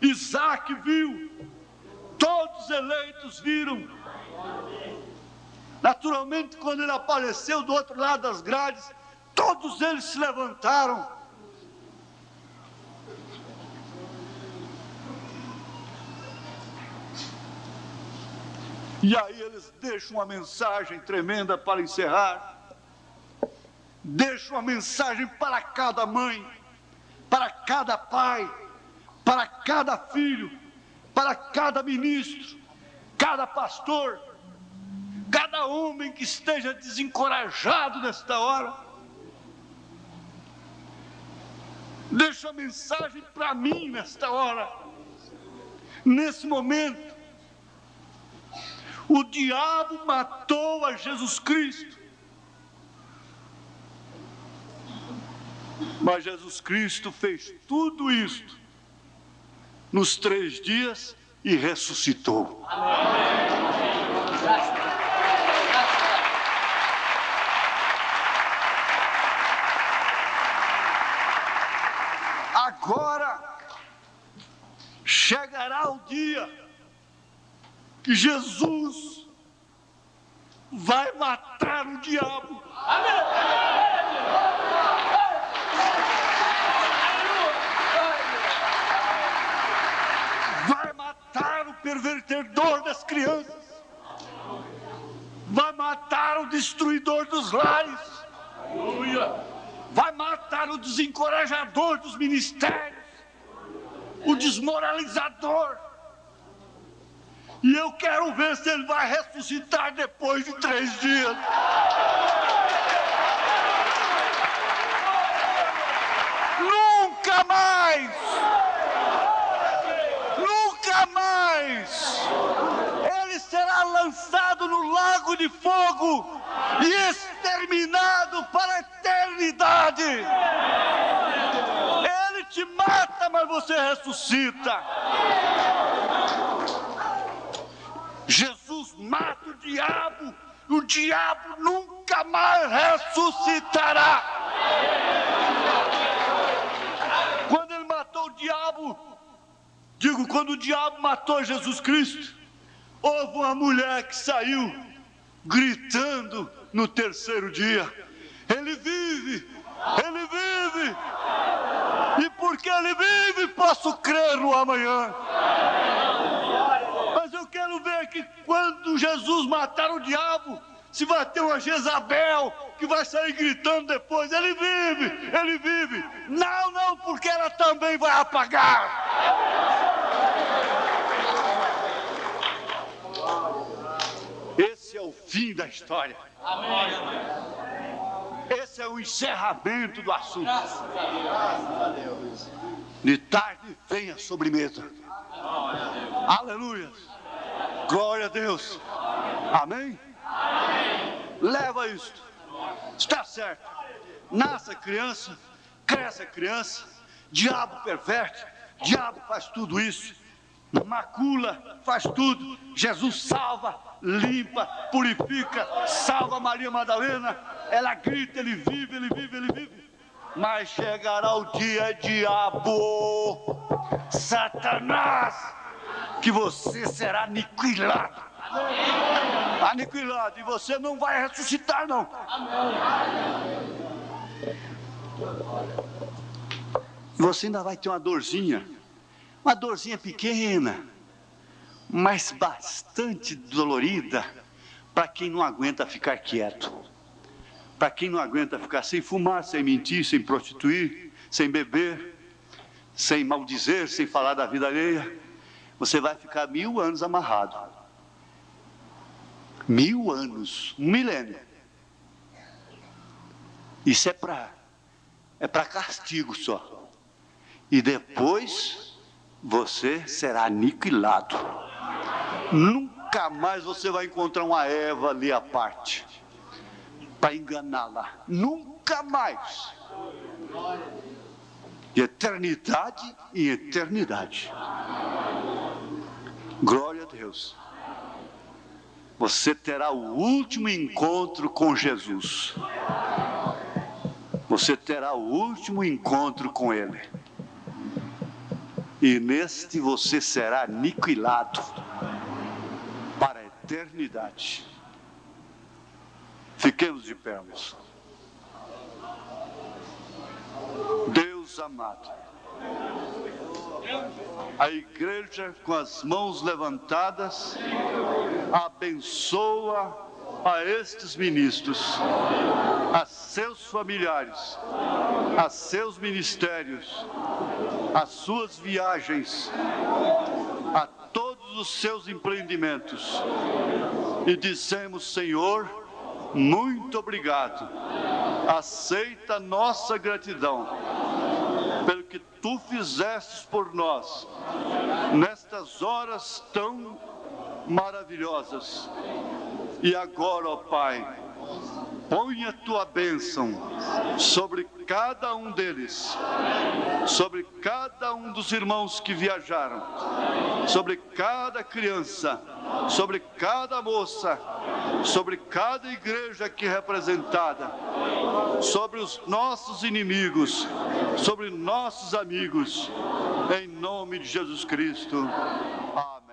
Isaac viu, todos eleitos viram. Naturalmente, quando ele apareceu do outro lado das grades, todos eles se levantaram. E aí eles deixam uma mensagem tremenda para encerrar. Deixam uma mensagem para cada mãe, para cada pai, para cada filho, para cada ministro, cada pastor, cada homem que esteja desencorajado nesta hora. Deixa a mensagem para mim nesta hora, nesse momento. O diabo matou a Jesus Cristo, mas Jesus Cristo fez tudo isto nos 3 dias e ressuscitou. Agora chegará o dia que Jesus vai matar o diabo. Amém. pervertedor das crianças, vai matar o destruidor dos lares, vai matar o desencorajador dos ministérios, o desmoralizador. E eu quero ver se ele vai ressuscitar depois de 3 dias. Nunca mais! Nunca mais! Ele será lançado no lago de fogo e exterminado para a eternidade. Ele te mata, mas você ressuscita. Jesus mata o diabo nunca mais ressuscitará. Quando ele matou o diabo, quando o diabo matou Jesus Cristo, houve uma mulher que saiu gritando no 3º dia: ele vive, ele vive, e porque ele vive, posso crer no amanhã. Mas eu quero ver que quando Jesus matar o diabo, se vai ter uma Jezabel que vai sair gritando depois: ele vive, ele vive. Não, não, porque ela também vai apagar. Esse é o fim da história. Esse é o encerramento do assunto. De tarde vem a sobremesa. Aleluia. Glória a Deus. Amém? Leva isto. Está certo. Nasce a criança, cresce a criança, diabo perverte, diabo faz tudo isso, macula, faz tudo. Jesus salva, limpa, purifica, salva Maria Madalena. Ela grita: ele vive, ele vive, ele vive. Mas chegará o dia, diabo, Satanás, que você será aniquilado. Aniquilado, e você não vai ressuscitar, não. Você ainda vai ter uma dorzinha pequena, mas bastante dolorida, para quem não aguenta ficar quieto, para quem não aguenta ficar sem fumar, sem mentir, sem prostituir, sem beber, sem maldizer, sem falar da vida alheia. Você vai ficar 1000 anos amarrado. 1000 anos, 1 milênio. Isso é para castigo só. E depois você será aniquilado. Nunca mais você vai encontrar uma Eva ali à parte para enganá-la. Nunca mais. De eternidade em eternidade. Glória a Deus. Você terá o último encontro com Jesus. Você terá o último encontro com Ele. E neste você será aniquilado para a eternidade. Fiquemos de pé, meus. Deus amado, a igreja com as mãos levantadas abençoa a estes ministros, a seus familiares, a seus ministérios, as suas viagens, a todos os seus empreendimentos. E dizemos: Senhor, muito obrigado. Aceita nossa gratidão pelo que Tu fizestes por nós nestas horas tão maravilhosas. E agora, ó Pai, põe a Tua bênção sobre cada um deles, sobre cada um dos irmãos que viajaram, sobre cada criança, sobre cada moça, sobre cada igreja aqui representada, sobre os nossos inimigos, sobre nossos amigos, em nome de Jesus Cristo. Amém.